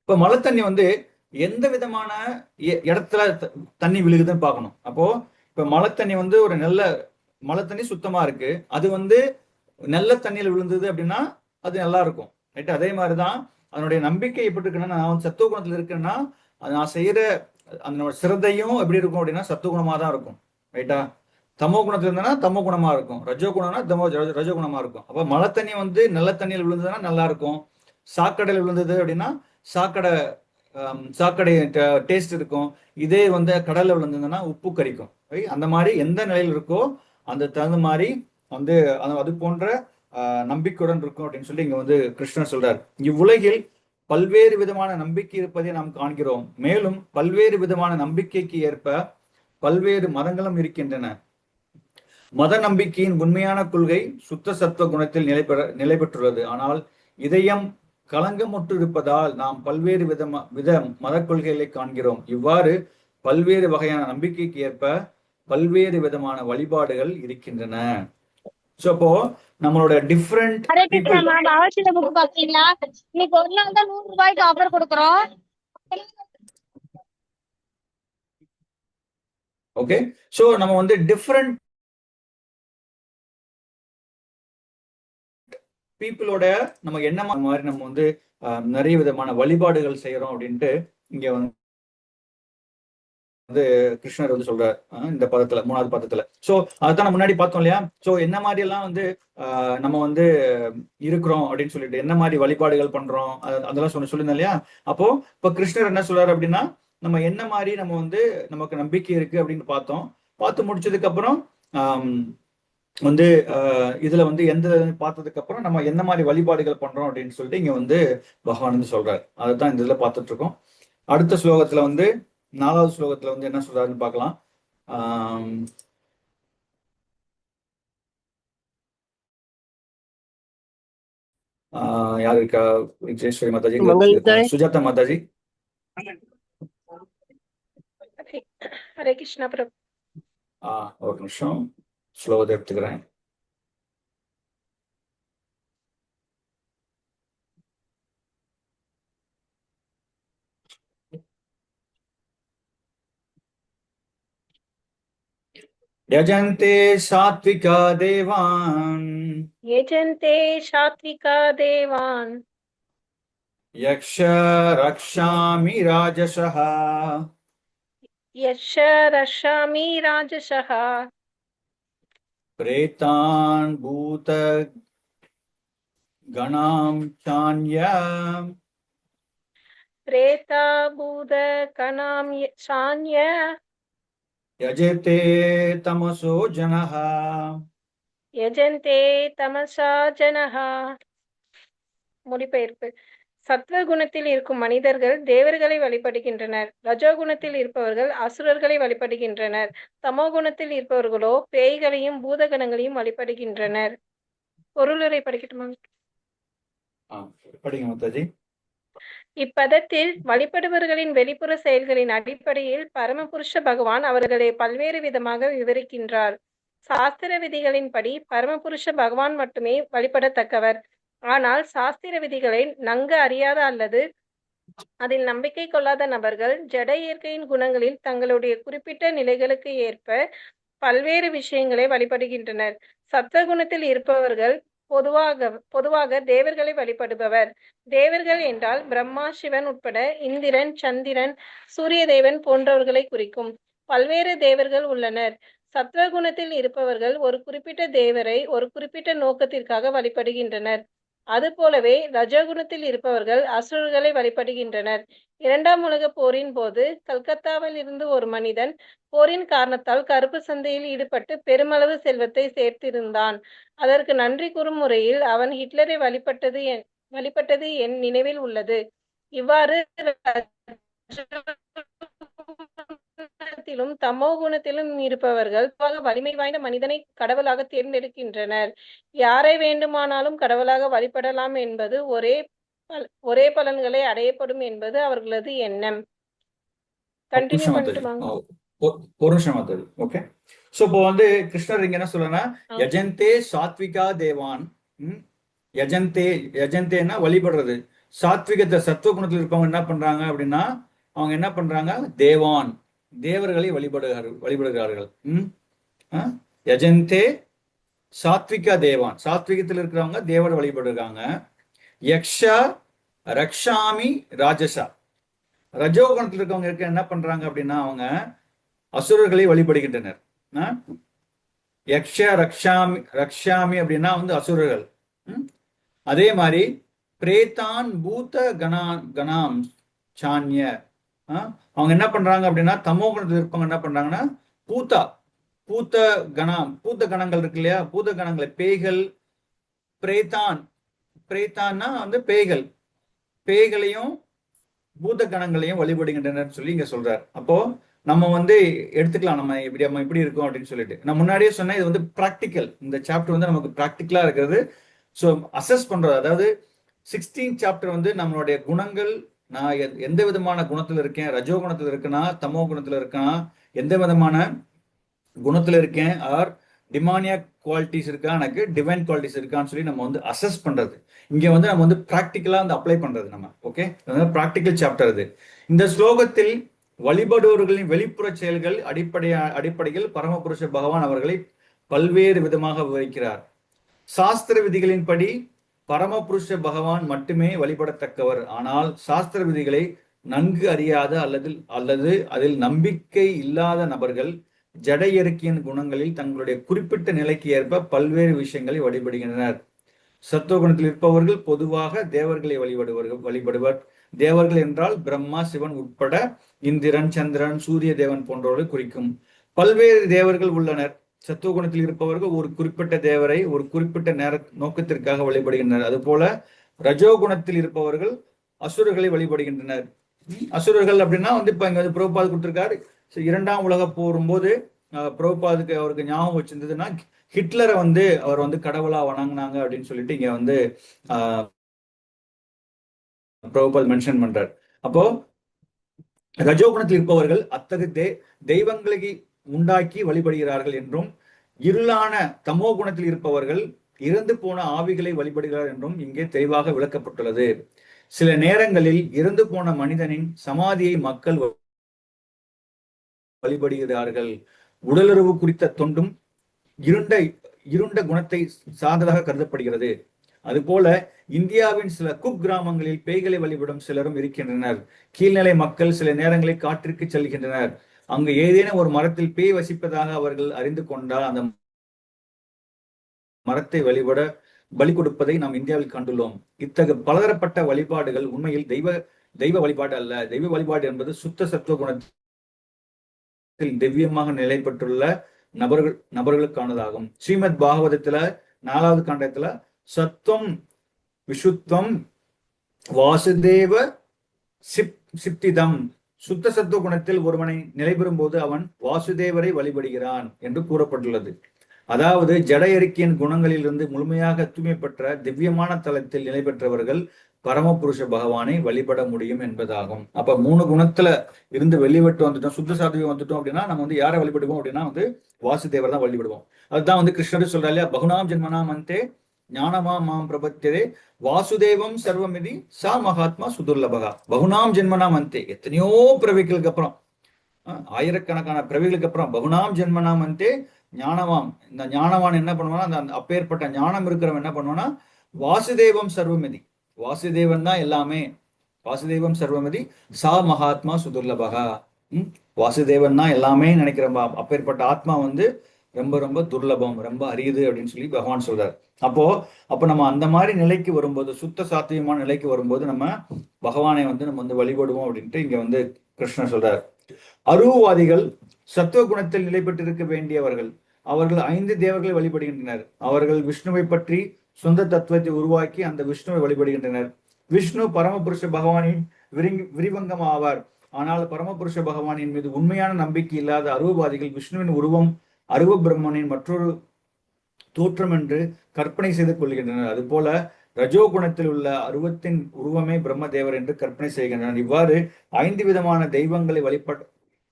இப்ப மழை தண்ணி வந்து எந்த விதமான இடத்துல தண்ணி விழுகுதுன்னு பார்க்கணும். அப்போ இப்ப மழை தண்ணி வந்து ஒரு நல்ல மழை தண்ணி சுத்தமா இருக்கு, அது வந்து நல்ல தண்ணியில் விழுந்தது அப்படின்னா அது நல்லா இருக்கும். ரைட்? அதே மாதிரிதான் அதனுடைய நம்பிக்கை எப்படி இருக்குன்னா, நான் சத்துவ குணத்துல இருக்கேன்னா நான் செய்யற அந்த சிரத்தையும் எப்படி இருக்கும் அப்படின்னா சத்துவ குணமா தான் இருக்கும். ரைட்டா? தமோ குணத்துல இருந்தனா தமோ குணமா இருக்கும், ரஜோ குணம்னா ரஜோ குணமா இருக்கும். அப்ப மழை தண்ணி வந்து நல்ல தண்ணியில் விழுந்ததுன்னா நல்லா இருக்கும். சாக்கடையில் விழுந்தது அப்படின்னா சாக்கடை டேஸ்ட் இருக்கும். இதே வந்து கடல்ல விழுந்ததுன்னா உப்பு கரிக்கும். அந்த மாதிரி எந்த நிலையில் இருக்கோ அந்த தகுந்த மாதிரி வந்து அது போன்ற நம்பிக்கையுடன் இருக்கும் அப்படின்னு சொல்லி இங்க வந்து கிருஷ்ணர் சொல்றார். இவ்வுலகில் பல்வேறு விதமான நம்பிக்கை இருப்பதை நாம் காண்கிறோம். மேலும் பல்வேறு விதமான நம்பிக்கைக்கு ஏற்ப பல்வேறு மதங்களும் இருக்கின்றன. மத நம்பிக்கையின் உண்மையான கொள்கை சுத்த சத்துவ குணத்தில் நிலை பெற்றுள்ளது. ஆனால் இதயம் களங்கமுற்று இருப்பதால் நாம் பல்வேறு வித மத கொள்கைகளை காண்கிறோம். இவ்வாறு பல்வேறு வகையான நம்பிக்கைக்கு ஏற்ப பல்வேறு விதமான வழிபாடுகள் இருக்கின்றன. சோ அப்போ நம்மளோட டிஃபரெண்ட் ஓகே. சோ நம்ம வந்து டிஃபரெண்ட் பீப்புளோட நம்ம என்ன மாதிரி நம்ம வந்து நிறைய விதமான வழிபாடுகள் செய்யறோம் அப்படின்ட்டு இங்க வந்து கிருஷ்ணர் வந்து சொல்றார் இந்த பதத்துல, 3வது பதத்துல. சோ அதுதான் முன்னாடி பார்த்தோம் இல்லையா? சோ என்ன மாதிரி எல்லாம் வந்து நம்ம வந்து இருக்கிறோம் அப்படின்னு சொல்லிட்டு என்ன மாதிரி வழிபாடுகள் பண்றோம் அதெல்லாம் சொல்லியிருந்தோம் இல்லையா? அப்போ இப்ப கிருஷ்ணர் என்ன சொல்றாரு அப்படின்னா நம்ம என்ன மாதிரி நம்ம வந்து நமக்கு நம்பிக்கை இருக்கு அப்படின்னு பார்த்து முடிச்சதுக்கு அப்புறம் வந்து இதுல வந்து எந்த பார்த்ததுக்கு அப்புறம் நம்ம என்ன மாதிரி வழிபாடுகள் பண்றோம் அப்படின்னு சொல்லிட்டு இங்க வந்து பகவான் வந்து சொல்றாரு. அதுதான் இந்த இதுல பார்த்துட்டு இருக்கோம். அடுத்த ஸ்லோகத்துல வந்து 4வது ஸ்லோகத்துல வந்து என்ன சொல்றாருன்னு பார்க்கலாம். யாரு இருக்கா? விஜயேஸ்வரி மாதாஜி, சுஜாதா மாதாஜி. ஹரே கிருஷ்ணா பிரபு. ஒரு நிமிஷம் ஸ்லோகத்தை எடுத்துக்கிறேன். यजन्ते सात्विका देवान् यक्ष रक्षामि राजसः प्रेतान् भूत गणां चान्य यजते तमसो जनः. மொழிபெயர்ப்பு. சத்வகுணத்தில் இருக்கும் மனிதர்கள் தேவர்களை வழிபடுகின்றனர். ரஜோகுணத்தில் இருப்பவர்கள் அசுரர்களை வழிபடுகின்றனர். தமோகுணத்தில் இருப்பவர்களோ பேய்களையும் பூதகணங்களையும் வழிபடுகின்றனர். பொருளுரை படிக்கட்டுமா? படிங்க மாதாஜி. இப்பதத்தில் வழிபடுபவர்களின் வெளிப்புற செயல்களின் அடிப்படையில் பரமபுருஷ பகவான் அவர்களை பல்வேறு விதமாக விவரிக்கின்றார். சாஸ்திர விதிகளின்படி பரமபுருஷ பகவான் மட்டுமே வழிபடத்தக்கவர். ஆனால் சாஸ்திர விதிகளை நன்கு அறியாத அல்லது அதில் நம்பிக்கை கொள்ளாத நபர்கள் ஜட இயற்கையின் குணங்களில் தங்களுடைய குறிப்பிட்ட நிலைகளுக்கு ஏற்ப பல்வேறு விஷயங்களை வழிபடுகின்றனர். சத்வகுணத்தில் இருப்பவர்கள் பொதுவாக தேவர்களை வழிபடுபவர். தேவர்கள் என்றால் பிரம்மா, சிவன் உட்பட இந்திரன், சந்திரன், சூரிய தேவன் போன்றவர்களை குறிக்கும். பல்வேறு தேவர்கள் உள்ளனர். சத்வகுணத்தில் இருப்பவர்கள் ஒரு குறிப்பிட்ட தேவரை ஒரு குறிப்பிட்ட நோக்கத்திற்காக வழிபடுகின்றனர். அதுபோலவே ரஜகுணத்தில் இருப்பவர்கள் அசுரர்களை வழிபடுகின்றனர். 2ஆம் உலக போரின் போது கல்கத்தாவில் இருந்து ஒரு மனிதன் போரின் காரணத்தால் கருப்பு சந்தையில் ஈடுபட்டு பெருமளவு செல்வத்தை சேர்த்திருந்தான். அதற்கு நன்றி கூறும் முறையில் அவன் ஹிட்லரை வழிபட்டது என் நினைவில் உள்ளது. இவ்வாறு தமோ குணத்திலும் இருப்பவர்கள் வலிமை வாய்ந்த மனிதனை கடவுளாக தேர்ந்தெடுக்கின்றனர். யாரை வேண்டுமானாலும் கடவுளாக வழிபடலாம் என்பது ஒரே பலன்களை அடையப்படும் என்பது அவர்களது எண்ணம். கண்டினியூ பண்ணிட்டு ஒரு நிமிஷம் மாதாஜி. ஓகே. சோ இப்போ கிருஷ்ணர் இங்க என்ன சொல்றனா, யஜந்தே சாத்விகா தேவான். யஜந்தேன்னா வழிபடுறது. சாத்விகத்தை சத்துவகுணத்தில் இருப்பவங்க என்ன பண்றாங்க அப்படின்னா, அவங்க என்ன பண்றாங்க, தேவான் தேவர்களை வழிபடுகிறார்கள். யஜந்தே சாத்விகா தேவான், சாத்விகத்தில் இருக்கிறவங்க தேவர் வழிபடுறாங்க. யக்ஷா ரக்ஷாமி ராஜசா, ரஜோகுணத்தில் இருக்கவங்க என்ன பண்றாங்க அப்படின்னா அவங்க அசுரர்களை வழிபடுகின்றனர். யக்ஷ ரக்ஷாமி அப்படின்னா அசுரர்கள். அதே மாதிரி பிரேதான் பூத கணாம் சான்ய, அவங்க என்ன பண்றாங்க அப்படின்னா தமோ குணத்தில் இருப்பவங்க என்ன பண்றாங்கன்னா பூத்த கணங்கள் இருக்கு இல்லையா, பூத கணங்களை பேய்கள், பிரேத்தான்னா பேய்களையும் பூத கணங்களையும் வழிபடுகின்றனர் சொல்லி இங்க சொல்றார். அப்போ நம்ம எடுத்துக்கலாம், நம்ம இப்படி இருக்கோம் அப்படின்னு சொல்லிட்டு. நான் முன்னாடியே சொன்னேன், இது பிராக்டிக்கல். இந்த சாப்டர் நமக்கு பிராக்டிக்கலா இருக்கிறது. ஸோ அசஸ் பண்றது, அதாவது 16th சாப்டர் நம்மளுடைய குணங்கள், நான் எந்த விதமான குணத்துல இருக்கேன், ரஜோ குணத்துல இருக்கேனா, தமோ குணத்துல இருக்கேனா, எந்த விதமான குணத்துல இருக்கேன், ஆர் டிமானியா குவாலிட்டிஸ் இருக்கா, எனக்கு டிவைன் குவாலிட்டிஸ் இருக்கான்னு சொல்லி நம்ம அசஸ் பண்றது. இங்க நம்ம பிராக்டிக்கலா அப்ளை பண்றது நம்ம. ஓகே, பிராக்டிக்கல் சாப்டர் இது. இந்த ஸ்லோகத்தில் வழிபடுவர்களின் வெளிப்புற செயல்கள் அடிப்படையில் பரமபுருஷ பகவான் அவர்களை பல்வேறு விதமாக விவரிக்கிறார். சாஸ்திர விதிகளின்படி பரமபுருஷ பகவான் மட்டுமே வழிபடத்தக்கவர். ஆனால் சாஸ்திர விதிகளை நன்கு அறியாத அல்லது அதில் நம்பிக்கை இல்லாத நபர்கள் ஜட இயற்கையின் குணங்களில் தங்களுடைய குறிப்பிட்ட நிலைக்கு ஏற்ப பல்வேறு விஷயங்களை வழிபடுகின்றனர். சத்துவகுணத்தில் இருப்பவர்கள் பொதுவாக தேவர்களை வழிபடுவர். தேவர்கள் என்றால் பிரம்மா, சிவன் உட்பட இந்திரன், சந்திரன், சூரிய தேவன் போன்றவர்களை குறிக்கும். பல்வேறு தேவர்கள் உள்ளனர். சத்துவகுணத்தில் இருப்பவர்கள் ஒரு குறிப்பிட்ட தேவரை ஒரு குறிப்பிட்ட நோக்கத்திற்காக வழிபடுகின்றனர். அதுபோல ரஜோகுணத்தில் இருப்பவர்கள் அசுரர்களை வழிபடுகின்றனர். அசுரர்கள் அப்படின்னா இப்ப இங்க பிரபுபாத் கொடுத்திருக்காரு. 2ஆம் உலக போரும்போது பிரபுபாதுக்கு அவருக்கு ஞாபகம் வச்சிருந்ததுன்னா ஹிட்லரை அவர் கடவுளா வணங்கினாங்க அப்படின்னு சொல்லிட்டு இங்க பிரபுபாத் மென்ஷன் பண்றார். அப்போ ரஜோகுணத்தில் இருப்பவர்கள் அத்தகைய தெய்வங்களை உண்டாக்கி வழிபடுகிறார்கள் என்றும், இருளான தமோ குணத்தில் இருப்பவர்கள் இறந்து போன ஆவிகளை வழிபடுகிறார் என்றும் இங்கே தெளிவாக விளக்கப்பட்டுள்ளது. சில நேரங்களில் இறந்து போன மனிதனின் சமாதியை மக்கள் வழிபடுகிறார்கள். உடலுறவு குறித்த தொண்டும் இருண்ட குணத்தை சார்ந்ததாக கருதப்படுகிறது. அதுபோல இந்தியாவின் சில குக்கிராமங்களில் பேய்களை வழிபடும் சிலரும் இருக்கின்றனர். கீழ்நிலை மக்கள் சில நேரங்களில் காட்டிற்கு செல்கின்றனர். அங்கு ஏதேனும் ஒரு மரத்தில் பேய் வசிப்பதாக அவர்கள் அறிந்து கொண்டால் அந்த மரத்தை பலி கொடுப்பதை நாம் இந்தியாவில் கண்டுள்ளோம். இத்தகைய பலதரப்பட்ட வழிபாடுகள் உண்மையில் தெய்வ வழிபாடு அல்ல. தெய்வ வழிபாடு என்பது சுத்த சத்துவ குணத்தில் திவ்யமாக நிலைப்பட்டுள்ள நபர்களுக்கானதாகும். ஸ்ரீமத் பாகவதத்துல 4வது காண்டத்துல சத்துவம், விஷுத்வம், வாசுதேவ சிப்திதம், சுத்த சத்துவ குணத்தில் ஒருவனை நிலை பெறும்போது அவன் வாசுதேவரை வழிபடுகிறான் என்று கூறப்பட்டுள்ளது. அதாவது ஜட இயற்கையின் குணங்களிலிருந்து முழுமையாக தூய்மை பெற்ற திவ்யமான தலத்தில் நிலை பெற்றவர்கள் பரமபுருஷ பகவானை வழிபட முடியும் என்பதாகும். அப்ப 3 குணத்துல இருந்து வெளிவிட்டு வந்துட்டோம், சுத்த சாத்விகம் வந்துட்டோம் அப்படின்னா நம்ம வந்து யாரை வழிபடுவோம் அப்படின்னா வந்து வாசுதேவர் தான் வழிபடுவோம். அதுதான் வந்து கிருஷ்ணர் சொல்றா இல்லையா, பகுனாம் ஜென்மனாம் அந்தே ஞானமா மாம் பிரபத்திரே வாசுதேவம் சர்வமிதி சா மகாத்மா சுதுர்லபகா. பகுனாம் ஜென்மனாம் அந்தே, எத்தனையோ பிறவிகளுக்கு அப்புறம், ஆயிரக்கணக்கான பிறவிகளுக்கு அப்புறம் பகுனாம் ஜென்மனாம் அந்தே ஞானவாம், இந்த ஞானவான் என்ன பண்ணுவானா, அந்த அப்பேற்பட்ட ஞானம் இருக்கிறவன் என்ன பண்ணுவானா, வாசுதேவம் சர்வமிதி, வாசுதேவன் தான் எல்லாமே, வாசுதேவம் சர்வமதி சா மகாத்மா சுதுர்லபகா. வாசுதேவன் தான் எல்லாமே நினைக்கிற அப்பேற்பட்ட ஆத்மா வந்து ரொம்ப ரொம்ப துர்லபம், ரொம்ப அரியுது அப்படின்னு சொல்லி பகவான் சொல்றார். அப்போ நம்ம அந்த மாதிரி நிலைக்கு வரும்போது, சுத்த சாத்தியமான நிலைக்கு வரும்போது நம்ம பகவானை வந்து நம்ம வந்து வழிபடுவோம் அப்படின்ட்டு இங்க வந்து கிருஷ்ணர் சொல்றார். அருவவாதிகள் சத்துவ குணத்தில் நிலை பெற்றிருக்க வேண்டியவர்கள். அவர்கள் 5 தேவர்களை வழிபடுகின்றனர். அவர்கள் விஷ்ணுவை பற்றி சொந்த தத்துவத்தை உருவாக்கி அந்த விஷ்ணுவை வழிபடுகின்றனர். விஷ்ணு பரமபுருஷ பகவானின் விரிவங்கம் ஆவார். ஆனால் பரமபுருஷ பகவானின் மீது உண்மையான நம்பிக்கை இல்லாத அருவவாதிகள் விஷ்ணுவின் உருவம் அருவ பிரம்மனின் மற்றொரு தோற்றம் என்று கற்பனை செய்து கொள்கின்றனர். அதுபோல ரஜோகுணத்தில் உள்ள அருவத்தின் உருவமே பிரம்மதேவர் என்று கற்பனை செய்கின்றனர். இவ்வாறு 5 விதமான தெய்வங்களை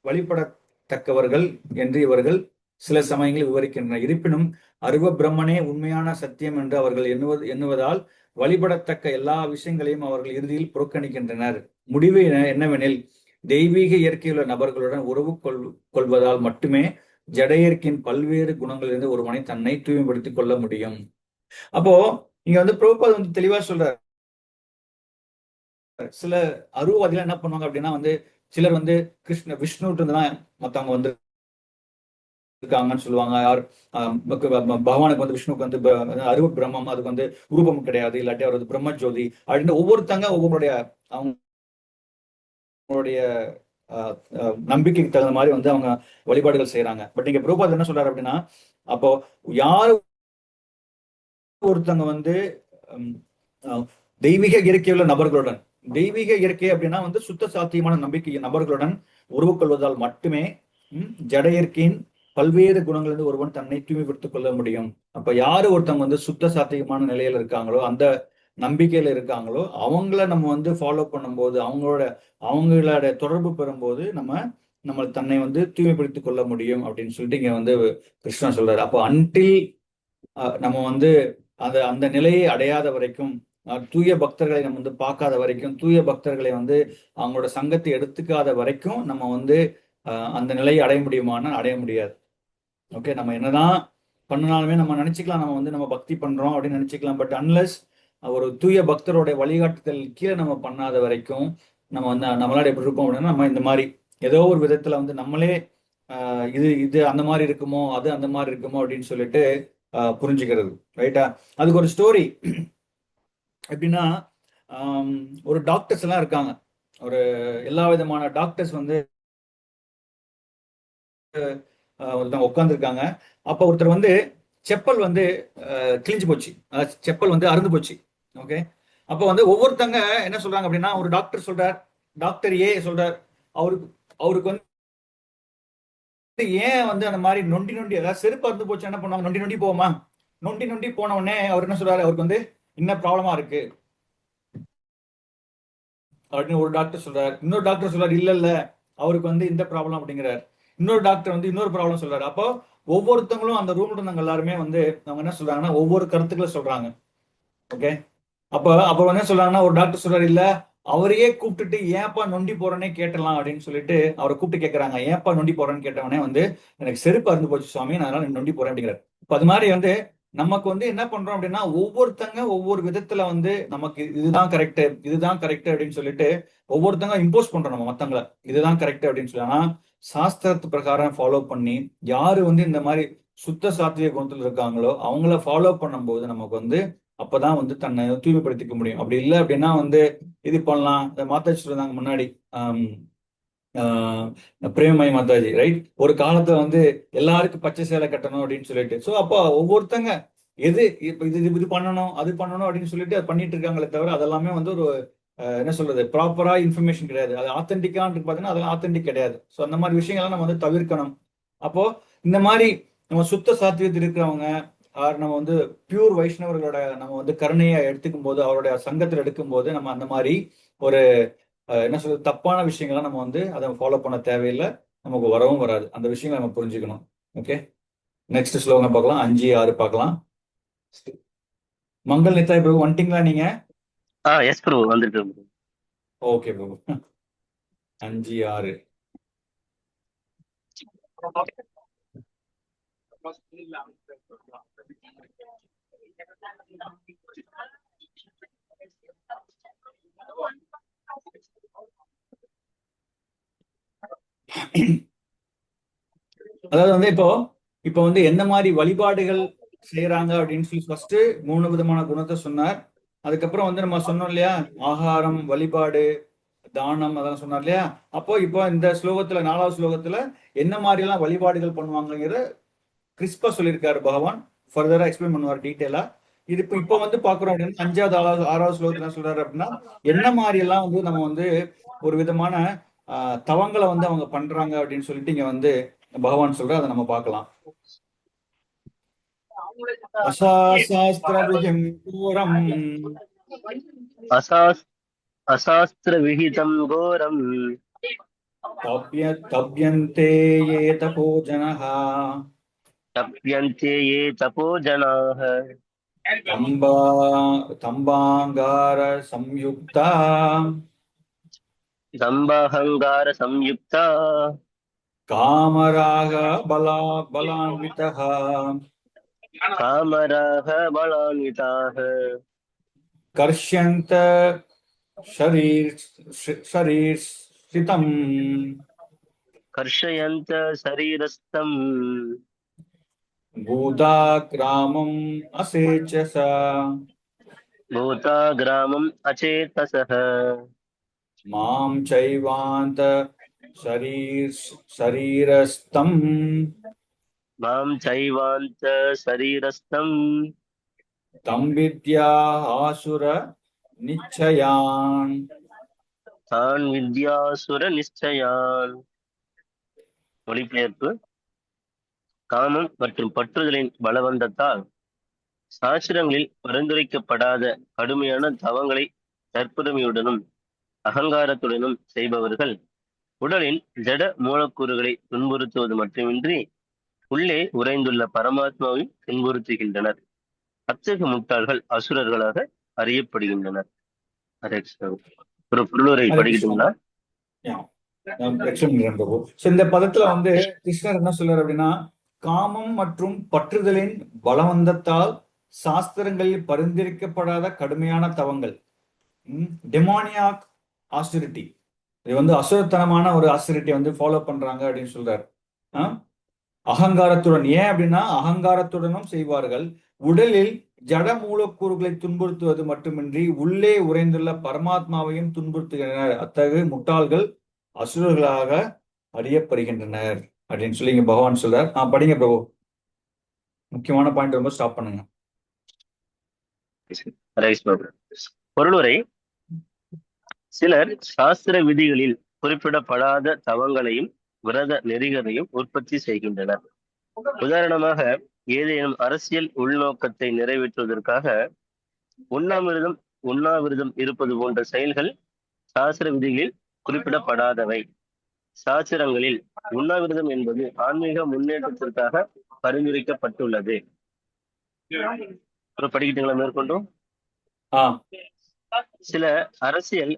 வழிபடத்தக்கவர்கள் என்று இவர்கள் சில சமயங்களில் விவரிக்கின்றனர். இருப்பினும் அருவ பிரம்மனே உண்மையான சத்தியம் என்று அவர்கள் எண்ணுவதால் வழிபடத்தக்க எல்லா விஷயங்களையும் அவர்கள் இறுதியில் புறக்கணிக்கின்றனர். முடிவு என்னவெனில், தெய்வீக இயற்கையுள்ள நபர்களுடன் உறவு கொள்வதால் மட்டுமே ஜட இயற்கையின் பல்வேறு குணங்களிலிருந்து ஒருவனை தன்னை தூய்மைப்படுத்திக் கொள்ள முடியும். அப்போ இங்க வந்து பிரபுபாத் வந்து தெளிவா சொல்றார், சில அருவவாதிகள் என்ன பண்ணுவாங்க அப்படின்னா வந்து, சிலர் வந்து விஷ்ணுட்டு இருந்துதான் மத்தவங்க வந்து இருக்காங்கன்னு சொல்லுவாங்க. யார் பகவானுக்கு வந்து விஷ்ணுக்கு வந்து அருவ பிரம்மம், அதுக்கு வந்து ரூபம் கிடையாது, இல்லாட்டி அவர் வந்து பிரம்மஜோதி அப்படின்னு ஒவ்வொருத்தங்க ஒவ்வொருடைய அவங்களுடைய நம்பிக்கைக்கு தகுந்த மாதிரி வந்து அவங்க வழிபாடுகள் செய்யறாங்க. பட் இங்க பிரபுபாத் என்ன சொல்றாரு அப்படின்னா, அப்போ யாரு ஒருத்தங்க வந்து தெய்வீக இயற்கையுள்ள நபர்களுடன், தெய்வீக இயற்கை அப்படின்னா வந்து சுத்த சாத்தியமான நம்பிக்கை நபர்களுடன் உறவு கொள்வதால் மட்டுமே ஜட இயற்கையின் பல்வேறு குணங்களிலிருந்து ஒருவன் தன்னை தூய்மைப்படுத்திக் கொள்ள முடியும். அப்ப யாரு ஒருத்தவங்க வந்து சுத்த சாத்தியமான நிலையில இருக்காங்களோ, அந்த நம்பிக்கையில இருக்காங்களோ, அவங்கள நம்ம வந்து ஃபாலோ பண்ணும்போது, அவங்களோட தொடர்பு பெறும்போது நம்ம தன்னை வந்து தூய்மைப்படுத்திக் கொள்ள முடியும் அப்படின்னு சொல்லிட்டு இங்க வந்து கிருஷ்ணன் சொல்றாரு. அப்போ அன்டில் நம்ம வந்து அந்த நிலையை அடையாத வரைக்கும், தூய பக்தர்களை நம்ம வந்து பார்க்காத வரைக்கும், தூய பக்தர்களை வந்து அவங்களோட சங்கத்தை எடுத்துக்காத வரைக்கும் நம்ம வந்து அந்த நிலையை அடைய முடியுமானா அடைய முடியாது. ஓகே, நம்ம என்னதான் பண்ணினாலுமே நம்ம நினைச்சுக்கலாம் நம்ம வந்து நம்ம பக்தி பண்றோம் அப்படின்னு நினைச்சுக்கலாம். பட் அன்லெஸ் ஒரு தூய பக்தருடைய வழிகாட்டுதல் கீழே நம்ம பண்ணாத வரைக்கும் நம்ம வந்து நம்மளால எப்படி இருப்போம் அப்படின்னா, நம்ம இந்த மாதிரி ஏதோ ஒரு விதத்துல வந்து நம்மளே இது அந்த மாதிரி இருக்குமோ, அது அந்த மாதிரி இருக்குமோ அப்படின்னு சொல்லிட்டு புரிஞ்சுக்கிறது. ரைட்டா? அதுக்கு ஒரு ஸ்டோரி எப்படின்னா, ஒரு டாக்டர்ஸ் எல்லாம் இருக்காங்க, ஒரு எல்லா விதமான டாக்டர்ஸ் வந்து ஒருத்தவங்க உட்காந்துருக்காங்க. அப்ப ஒருத்தர் வந்து செப்பல் வந்து கிழிஞ்சு போச்சு, செப்பல் வந்து அறுந்து போச்சு. ஓகே, அப்ப வந்து ஒவ்வொருத்தங்க என்ன சொல்றாங்க அப்படின்னா, ஒரு டாக்டர் சொல்றார், டாக்டர் ஏ சொல்றார், அவருக்கு வந்து ஏன் வந்து அந்த மாதிரி நொண்டி அதாவது செருப்பு அறுந்து போச்சு என்ன பண்ணுவாங்க, நொண்டி போவோமா, நொண்டி போன உடனே அவர் என்ன சொல்றாரு, அவருக்கு வந்து என்ன ப்ராப்ளமா இருக்கு அப்படின்னு ஒரு டாக்டர் சொல்றாரு. இன்னொரு டாக்டர் சொல்றாரு, இல்ல அவருக்கு வந்து இந்த ப்ராப்ளம் அப்படிங்கிறார். இன்னொரு டாக்டர் வந்து இன்னொரு ப்ராப்ளம் சொல்றாரு. அப்போ ஒவ்வொருத்தவங்களும் அந்த ரூம்ல இருந்தாங்க எல்லாருமே வந்து அவங்க என்ன சொல்றாங்கன்னா ஒவ்வொரு கருத்துக்களை சொல்றாங்க. ஓகே, அப்ப என்ன சொல்றாங்கன்னா, ஒரு டாக்டர் சொல்றாரு, இல்ல அவரையே கூப்பிட்டுட்டு ஏன்ப்பா நொண்டி போறேன்னே கேட்டலாம் அப்படின்னு சொல்லிட்டு அவரை கூப்பிட்டு கேட்கறாங்க. ஏன்ப்பா நொண்டி போறேன்னு கேட்டவனே வந்து, எனக்கு செருப்பு அறுந்து போச்சு சுவாமி, அதனால நொண்டி போறேன் அப்படிங்கிறார். இப்ப அது மாதிரி வந்து நமக்கு வந்து என்ன பண்றோம் அப்படின்னா, ஒவ்வொருத்தங்க ஒவ்வொரு விதத்துல வந்து நமக்கு இதுதான் கரெக்ட் அப்படின்னு சொல்லிட்டு ஒவ்வொருத்தங்க இம்போஸ் பண்றோம் நம்ம மத்தவங்களை, இதுதான் கரெக்ட் அப்படின்னு சொல்லி. ஆனா சாஸ்திரத்து பிரகாரம் ஃபாலோ பண்ணி யாரு வந்து இந்த மாதிரி சுத்த சாத்திய குணத்துல இருக்காங்களோ அவங்கள ஃபாலோ பண்ணும்போது நமக்கு வந்து அப்பதான் வந்து தன்னை தூய்மைப்படுத்திக்க முடியும். அப்படி இல்லை அப்படின்னா வந்து இது பண்ணலாம். மாதாஜி சொல்றாங்க முன்னாடி, பிரேமமய மாதாஜி, ரைட், ஒரு காலத்துல வந்து எல்லாருக்கும் பச்சை சேலை கட்டணும் அப்படின்னு சொல்லிட்டு. ஸோ அப்போ ஒவ்வொருத்தங்க எது இப்ப இது பண்ணணும் அது பண்ணணும் அப்படின்னு சொல்லிட்டு அது பண்ணிட்டு இருக்காங்களே தவிர அதெல்லாமே வந்து ஒரு என்ன சொல்றது ப்ராப்பரா இன்ஃபர்மேஷன் கிடையாது. அது ஆத்தென்டிக்கான்னு பார்த்தீங்கன்னா அதெல்லாம் ஆத்தென்டிக் கிடையாது. ஸோ அந்த மாதிரி விஷயங்கள்லாம் நம்ம வந்து தவிர்க்கணும். அப்போ இந்த மாதிரி நம்ம சுத்த சாத்வியத்தில் இருக்கிறவங்க நம்ம வந்து பியூர் வைஷ்ணவர்களோட நம்ம வந்து கருணையை எடுத்துக்கும் போது அவருடைய சங்கத்தில் எடுக்கும்போது நம்ம அந்த மாதிரி ஒரு என்ன சொல்றது தப்பான விஷயங்கள்லாம் நம்ம வந்து அதை ஃபாலோ பண்ண தேவையில்லை, நமக்கு வரவும் வராது. அந்த விஷயங்களை நம்ம புரிஞ்சுக்கணும். ஓகே, நெக்ஸ்ட் ஸ்லோகம் பார்க்கலாம். 5-6 பார்க்கலாம். மங்கள் நித்தாய் பிரபு வந்துட்டீங்களா நீங்க? எஸ் ப்ரோ வந்துட்டு. ஓகே பிரபு. 5-6 அதாவது வந்து இப்போ வந்து என்ன மாதிரி வழிபாடுகள் செய்யறாங்க அப்படின்னு சொல்லி ஃபர்ஸ்ட் 3 விதமான குணத்தை சொன்னார். அதுக்கப்புறம் வந்து நம்ம சொன்னோம் இல்லையா, ஆகாரம், வழிபாடு, தானம், அதெல்லாம் சொன்னார் இல்லையா. அப்போ இப்போ இந்த ஸ்லோகத்துல 4வது ஸ்லோகத்துல என்ன மாதிரி எல்லாம் வழிபாடுகள் பண்ணுவாங்கிறத கிறிஸ்பா சொல்லியிருக்காரு பகவான். ஃபர்தரா எக்ஸ்பிளைன் பண்ணுவார் டீட்டெயிலா. இது இப்போ வந்து பாக்குறோம் அப்படின்னா 5வது 6வது ஸ்லோகத்துல என்ன சொல்றாரு அப்படின்னா என்ன மாதிரி எல்லாம் வந்து நம்ம வந்து ஒரு விதமான தவங்களை வந்து அவங்க பண்றாங்க அப்படின்னு சொல்லிட்டு இங்க வந்து பகவான் சொல்ற, அதை நம்ம பார்க்கலாம். அசாஸ்திர விஹிதம் கோரம் தப்யந்தே யே தபோ ஜனஹ தம்பாங்கார சம்யுக்தா காமராக பலான்விதः கர்ஷ்யந்த சரீரஸ்தம் பூதாக்ராமம் அச்சேதசः மாம் சைவாந்த சரீரஸ்தம் தம் வித்யா ஆசுர நிச்சயான் மொழிபெயர்ப்பு. காமம் மற்றும் பற்றுதலின் பலவந்தத்தால் சாஸ்திரங்களில் பரிந்துரைக்கப்படாத கடுமையான தவங்களை தற்பெருமையுடனும் அகங்காரத்துடனும் செய்பவர்கள் உடலின் ஜட மூலக்கூறுகளை துன்புறுத்துவது மட்டுமின்றி உள்ளே உறைந்துள்ள பரமாத்மாவை துன்புறுத்துகின்றனர். அத்தகைய முட்டாள்கள் அசுரர்களாக அறியப்படுகின்றனர். ஒரு பொருளுரை படிக்கிட்டீங்களா? இந்த பதத்துல வந்து கிருஷ்ணர் என்ன சொல்றாரு அப்படின்னா, காமம் மற்றும் பற்றுதலின் பலவந்தத்தால் சாஸ்திரங்களில் பரிந்துரைக்கப்படாத கடுமையான தவங்கள், டெமானியாக் ஆஸ்டிரிட்டி, இது வந்து அசுரத்தனமான ஒரு ஆஸ்டிரிட்டி வந்து ஃபாலோ பண்றாங்க அப்படின்னு சொல்றாரு. அகங்காரத்துடன், ஏன் அப்படின்னா அகங்காரத்துடனும் செய்வார்கள். உடலில் ஜட மூலக்கூறுகளை துன்புறுத்துவது மட்டுமின்றி உள்ளே உறைந்துள்ள பரமாத்மாவையும் துன்புறுத்துகின்றனர். அத்தகைய முட்டாள்கள் அசுரர்களாக அறியப்படுகின்றனர் அப்படின்னு சொல்லி இங்க பகவான் சொல்றார். படிங்க பிரபு, முக்கியமான பாயிண்ட் ரொம்ப ஸ்டாப் பண்ணுங்க. பொருளுரை. சிலர் சாஸ்திர விதிகளில் குறிப்பிடப்படாத தவங்களையும் விரத நெறிகளையும் உற்பத்தி செய்கின்றனர். உதாரணமாக, ஏதேனும் அரசியல் உள்நோக்கத்தை நிறைவேற்றுவதற்காக உண்ணாவிரதம் இருப்பது போன்ற செயல்கள் சாஸ்திர விதிகளில் குறிப்பிடப்படாதவை. சாஸ்திரங்களில் உண்ணாவிரதம் என்பது ஆன்மீக முன்னேற்றத்திற்காக பரிந்துரைக்கப்பட்டுள்ளது. படிக்கிட்டீங்களா மேற்கொண்டும்? சில அரசியல்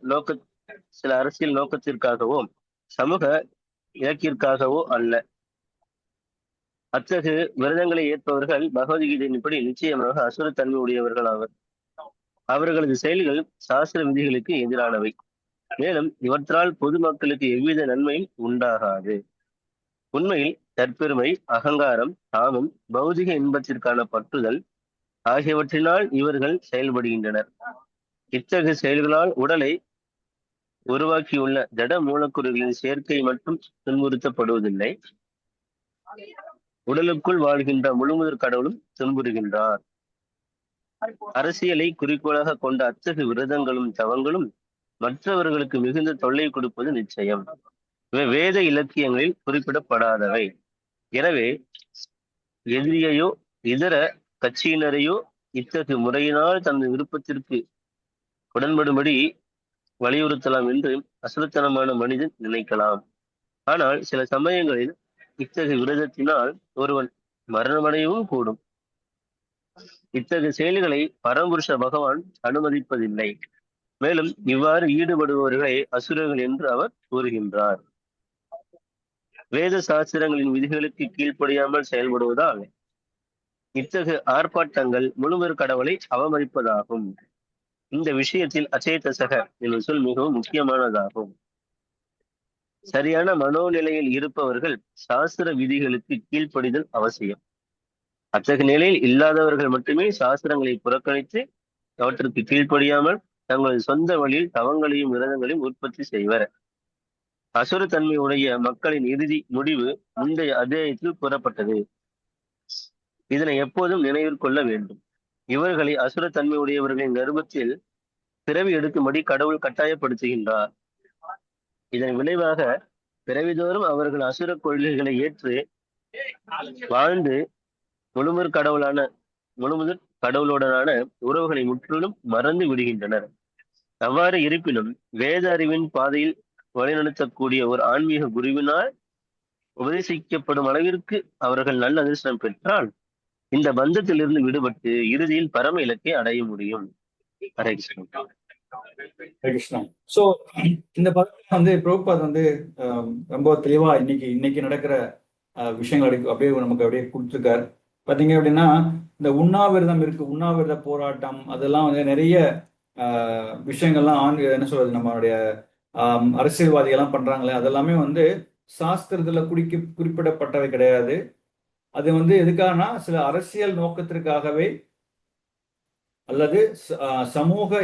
நோக்கத்திற்காகவோ சமூக இலக்கிற்காகவோ அல்ல. அத்தகைய விரதங்களை ஏற்பவர்கள் பகவத்கீதையின்படி நிச்சயமாக அசுரத்தன்மை உடையவர்கள் ஆவர். அவர்களது செயல்கள் சாஸ்திர விதிகளுக்கு எதிரானவை. மேலும் இவற்றால் பொதுமக்களுக்கு எவ்வித நன்மையும் உண்டாகாது. உண்மையில் தற்பெருமை, அகங்காரம், காமம், பௌதிக இன்பத்திற்கான பற்றுதல் ஆகியவற்றினால் இவர்கள் செயல்படுகின்றனர். இத்தகைய செயல்களால் உடலை உருவாக்கியுள்ள ஜட மூலக்கூறுகளின் சேர்க்கை மட்டும் துன்புறுத்தப்படுவதில்லை, உடலுக்குள் வாழ்கின்ற முழுமுதற் கடவுளும் துன்புறுகின்றார். அரசியலை குறிக்கோளாக கொண்ட அத்தகைய விரதங்களும் தவங்களும் மற்றவர்களுக்கு மிகுந்த தொல்லை கொடுப்பது நிச்சயம். இவை வேத இலக்கியங்களில் குறிப்பிடப்படாதவை. எனவே எதிரியையோ இதர கட்சியினரையோ இத்தகைய முறையினால் தனது விருப்பத்திற்கு உடன்படும்படி வலியுறுத்தலாம் என்று அசுரத்தனமான மனிதன் நினைக்கலாம். ஆனால் சில சமயங்களில் இத்தகைய விரதத்தினால் ஒருவன் மரணமடையவும் கூடும். இத்தகைய செயல்களை பரமபுருஷ பகவான் அனுமதிப்பதில்லை. மேலும் இவ்வாறு ஈடுபடுபவர்களை அசுரர்கள் என்று அவர் கூறுகின்றார். வேத சாஸ்திரங்களின் விதிகளுக்கு கீழ்ப்படியாமல் செயல்படுவதால் இத்தகைய ஆர்ப்பாட்டங்கள் முழுவர் கடவுளை அவமதிப்பதாகும். இந்த விஷயத்தில் அச்சேதசக என்னும் சொல் மிகவும் முக்கியமானதாகும். சரியான மனோநிலையில் இருப்பவர்கள் சாஸ்திர விதிகளுக்கு கீழ்ப்படிதல் அவசியம். அத்தகைய நிலையில் இல்லாதவர்கள் மட்டுமே சாஸ்திரங்களை புறக்கணித்து அவற்றுக்கு கீழ்ப்படியாமல் தங்களது சொந்த வழியில் தவங்களையும் விரதங்களையும் உற்பத்தி செய்வர். அசுரத்தன்மையுடைய மக்களின் இறுதி முடிவு முந்தைய அத்தியாயத்தில் கூறப்பட்டது. இதனை எப்போதும் நினைவில் கொள்ள வேண்டும். இவர்களை அசுரத்தன்மை உடையவர்களின் கர்ப்பத்தில் பிறவி எடுக்கும்படி கடவுள் கட்டாயப்படுத்துகின்றார். இதன் விளைவாக பிறவிதோறும் அவர்கள் அசுர கொள்கைகளை ஏற்று வாழ்ந்து முழுமுதற் கடவுளுடனான உறவுகளை முற்றிலும் மறந்து விடுகின்றனர். அவ்வாறு இருப்பினும் வேத அறிவின் பாதையில் வழிநடத்தக்கூடிய ஒரு ஆன்மீக குருவினால் உபதேசிக்கப்படும் அளவிற்கு அவர்கள் நல்ல அதிர்ஷ்டம் பெற்றால் இந்த பந்தத்திலிருந்து விடுபட்டு இறுதியில் பரம இலக்கை அடைய முடியும். ஹரே கிருஷ்ணா. ஹரே கிருஷ்ணா. ஸோ இந்த பதத்தை வந்து பிரபுபாத் வந்து ரொம்ப தெளிவா இன்னைக்கு நடக்கிற விஷயங்கள் அப்படியே நமக்கு அப்படியே கொடுத்துருக்காரு. பார்த்தீங்க அப்படின்னா இந்த உண்ணாவிரதம் இருக்கு, உண்ணாவிரத போராட்டம், அதெல்லாம் வந்து நிறைய விஷயங்கள்லாம் என்ன சொல்றது, நம்மளுடைய அரசியல்வாதிகள்லாம் பண்றாங்களே, அதெல்லாமே வந்து சாஸ்திரத்துல குறிப்பிடப்பட்டவை கிடையாது. அது வந்து எதுக்காகனா சில அரசியல் நோக்கத்திற்காகவே அல்லது சமூக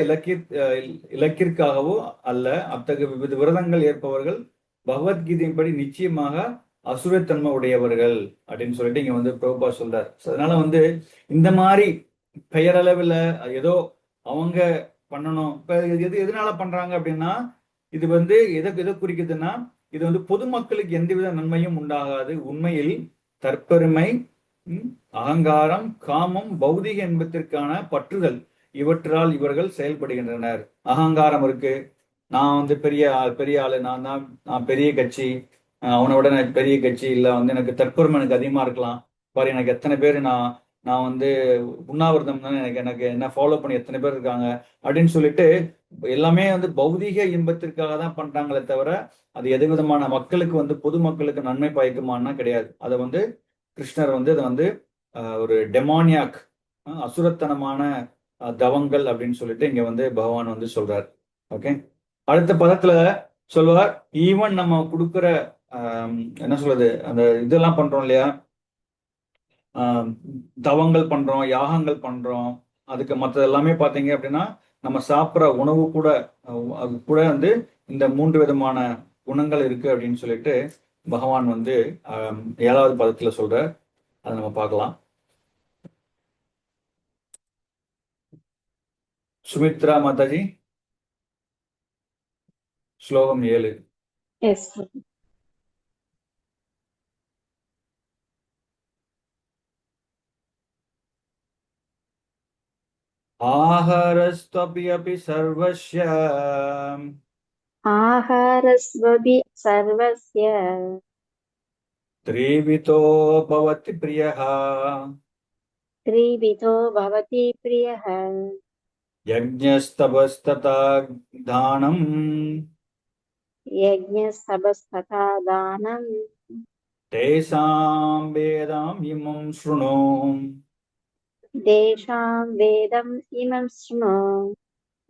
இலக்கிற்காகவோ அல்ல. அத்தகைய விரதங்கள் ஏற்பவர்கள் பகவத்கீதையின்படி நிச்சயமாக அசுரத்தன்மை உடையவர்கள் அப்படின்னு சொல்லிட்டு இங்க வந்து பிரபுபா சொல்றார். அதனால வந்து இந்த மாதிரி பெயரளவில் ஏதோ அவங்க பண்ணணும். இப்ப எதனால பண்றாங்க அப்படின்னா, இது வந்து எதை குறிக்குதுன்னா, இது வந்து பொதுமக்களுக்கு எந்தவித நன்மையும் உண்டாகாது. உண்மையில் தற்பெருமை, அகங்காரம், காமம், பௌதிக இன்பத்திற்கான பற்றுதல், இவற்றால் இவர்கள் செயல்படுகின்றனர். அகங்காரம் இருக்கு, நான் வந்து பெரிய ஆளு, நான் பெரிய கட்சி, அவனை விட எனக்கு பெரிய கட்சி இல்லை, வந்து எனக்கு தற்பெருமை எனக்கு அதிகமா இருக்கலாம், பாரு எனக்கு எத்தனை பேர் நான் வந்து உண்ணாவிரதம் தானே, எனக்கு என்ன ஃபாலோ பண்ணி எத்தனை பேர் இருக்காங்க அப்படின்னு சொல்லிட்டு எல்லாமே வந்து பௌதிக இன்பத்திற்காக தான் பண்றாங்களே தவிர அது எது விதமான மக்களுக்கு வந்து பொதுமக்களுக்கு நன்மை பயக்குமானா கிடையாது. அதை வந்து கிருஷ்ணர் வந்து அதை வந்து ஒரு டெமானியாக், அசுரத்தனமான தவங்கள் அப்படின்னு சொல்லிட்டு இங்க வந்து பகவான் வந்து சொல்றார். ஓகே, அடுத்த பதத்துல சொல்வார், ஈவன் நம்ம கொடுக்குற என்ன சொல்றது, அந்த இதெல்லாம் பண்றோம் இல்லையா, தவங்கள் பண்றோம், யாகங்கள் பண்றோம், அதுக்கு மற்றது எல்லாமே பார்த்தீங்க அப்படின்னா நம்ம சாப்பிட்ற உணவு கூட அது கூட வந்து இந்த 3 விதமான குணங்கள் இருக்கு அப்படின்னு சொல்லிட்டு பகவான் வந்து 7வது பதத்துல சொல்ற. அதை நம்ம பார்க்கலாம். சுமித்ரா மாதாஜி, ஸ்லோகம் 7. எஸ். ஆஹாரஸ்த்வபி அபி சர்வஸ்ய ஆஹாரஸ்வபி சர்வஸ்ய த்ரிவிதோ பவதி பிரியஹ த்ரிவிதோ பவதி பிரியஹ யஜ்ஞஸ்தபஸ்ததா தானம் யஜ்ஞஸ்தபஸ்ததா தானம் தேசாம் வேதாம் இமம் ஸ்ருணு. தேஷாம் வேதம் இமம் ஸ்ருணு.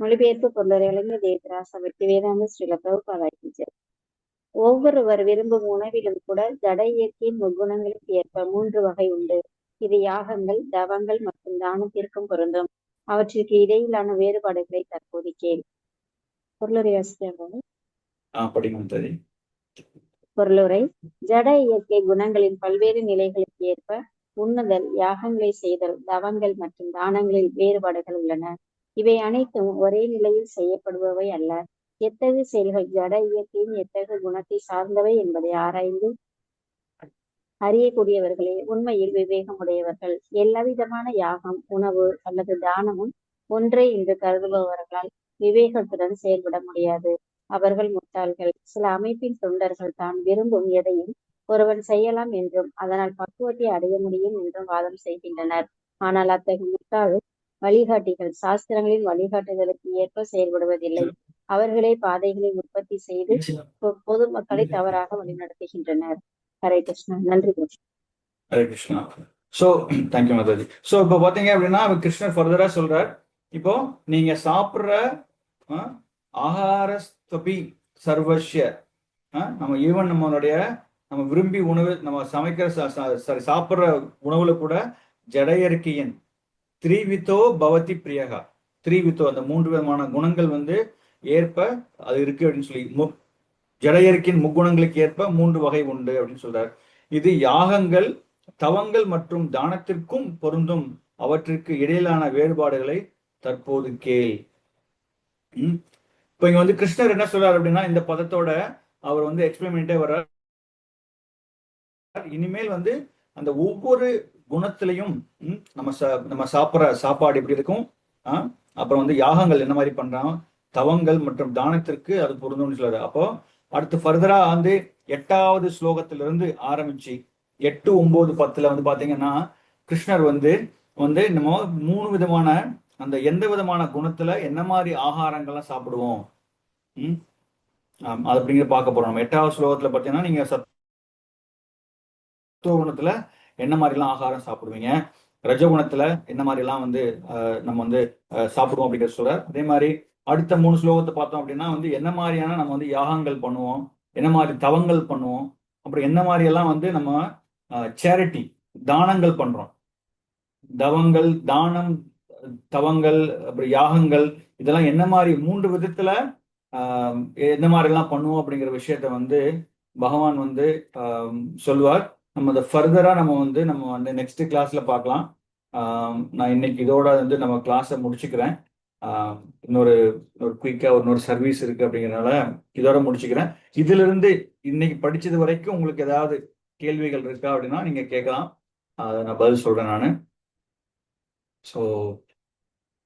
மொழிபெயர்ப்பு பொருளுரை வழங்கிய தேவராச பக்தி வேதாந்த ஸ்ரீல பிரபுபாதா டீச்சர். ஒவ்வொருவர் விரும்பும் உணவிலும் கூட ஜட இயற்கையின் முக்குணங்களுக்கு ஏற்ப 3 வகை உண்டு. இது யாகங்கள், தவங்கள் மற்றும் தானத்திற்கும் பொருந்தும். அவற்றிற்கு இடையிலான வேறுபாடுகளை தற்போது கேள். பொருளுரை வாசிக்கிறார்கள். படிக்கும். பொருளுரை: ஜட இயற்கை குணங்களின் பல்வேறு நிலைகளுக்கு ஏற்ப உண்ணுதல், யாகங்களை செய்தல், தவங்கள் மற்றும் தானங்களில் வேறுபாடுகள் உள்ளன. இவை அனைத்தும் ஒரே நிலையில் செய்யப்படுபவை அல்ல. எத்தகைய செயல்கள் ஜட இயற்கையின் எத்தகைய குணத்தை சார்ந்தவை என்பதை ஆராய்ந்து அறியக்கூடியவர்களே உண்மையில் விவேகமுடையவர்கள். எல்லாவிதமான யாகம், உணவு அல்லது தானமும் ஒன்றே என்று கருதுபவர்களால் விவேகத்துடன் செயல்பட முடியாது. அவர்கள் முட்டாள்கள். சில அமைப்பின் தொண்டர்கள் தான் விரும்பும் எதையும் ஒருவன் செய்யலாம் என்றும் அதனால் பக்குவத்தை அடைய முடியும் என்றும் வாதம் செய்கின்றனர். ஆனால் அத்தகைய முட்டாள் வழிகாட்டிகள் சாஸ்திரங்களின் வழிகாட்டுதலுக்கு ஏற்ப செயல்படுவதில்லை. அவர்களே பாதைகளை உற்பத்தி செய்து பொதுமக்களை தவறாக வழிநடத்துகின்றனர். ஹரே கிருஷ்ணா. நன்றி Krishna. Hare Krishna. So thank you Mataji. So இப்போ பார்த்தீங்க அப்படின்னா கிருஷ்ணர் ஃபர்தரா சொல்றார், இப்போ நீங்க சாப்பிட்ற ஆகாரஸ்தபி சர்வஸ்ய, நம்ம ஈவன் நம்ம விரும்பி உணவு நம்ம சமைக்கிற சாப்பிட்ற உணவுல கூட ஜடையற்கையின் த்ரீவித்தோ பவதி பிரியகா, த்ரீவித்தோ அந்த 3 விதமான குணங்கள் ஏற்ப அது இருக்கு அப்படின்னு சொல்லி, ஜடையற்கின் முக்குணங்களுக்கு ஏற்ப 3 வகை உண்டு அப்படின்னு சொல்றார். இது யாகங்கள், தவங்கள் மற்றும் தானத்திற்கும் பொருந்தும். அவற்றிற்கு இடையிலான வேறுபாடுகளை தற்போது கேள். இப்ப இங்க கிருஷ்ணர் என்ன சொல்றாரு அப்படின்னா, இந்த பதத்தோட அவர் எக்ஸ்பிளைன் பண்ணிட்டே வர்றார். இனிமேல் அந்த ஒவ்வொரு குணத்திலையும் நம்ம சாப்பிட்ற சாப்பாடு எப்படி இருக்கும், அப்புறம் யாகங்கள் என்ன மாதிரி பண்றோம், தவங்கள் மற்றும் தானத்திற்கு அது பொருந்தும்னு சொல்றாரு. அப்போ அடுத்து ஃபர்தரா 8வது ஸ்லோகத்திலிருந்து ஆரம்பிச்சு 8, 9, 10 பாத்தீங்கன்னா கிருஷ்ணர் நம்ம 3 விதமான அந்த எந்த விதமான குணத்துல என்ன மாதிரி ஆகாரங்கள்லாம் சாப்பிடுவோம் அது அப்படிங்கிற பார்க்க போறோம். நம்ம 8வது ஸ்லோகத்துல பாத்தீங்கன்னா நீங்க சத்துவகுணத்துல என்ன மாதிரிலாம் ஆகாரம் சாப்பிடுவீங்க, ரஜகுணத்துல என்ன மாதிரிலாம் நம்ம சாப்பிடுவோம் அப்படிங்கிற சொல்றார். அதே மாதிரி அடுத்த 3 ஸ்லோகத்தை பார்த்தோம் அப்படின்னா என்ன மாதிரியான நம்ம யாகங்கள் பண்ணுவோம், என்ன மாதிரி தவங்கள் பண்ணுவோம், அப்புறம் என்ன மாதிரி எல்லாம் நம்ம சேரிட்டி தானங்கள் பண்றோம். தவங்கள், தானம், தவங்கள், அப்புறம் யாகங்கள், இதெல்லாம் என்ன மாதிரி 3 விதத்துல என்ன மாதிரி எல்லாம் பண்ணுவோம் அப்படிங்கிற விஷயத்த பகவான் சொல்வார். நம்ம அதை ஃபர்தரா நம்ம நெக்ஸ்ட் கிளாஸ்ல பார்க்கலாம். நான் இன்னைக்கு இதோட நம்ம கிளாஸை முடிச்சுக்கிறேன். இன்னொரு குயிக்கா இன்னொரு சர்வீஸ் இருக்கு அப்படிங்கிறதுனால இதோட முடிச்சுக்கிறேன். இதுல இருந்து இன்னைக்கு படிச்சது வரைக்கும் உங்களுக்கு ஏதாவது கேள்விகள் இருக்கா அப்படின்னா நீங்க கேட்கலாம், அதை நான் பதில் சொல்றேன் நான். ஸோ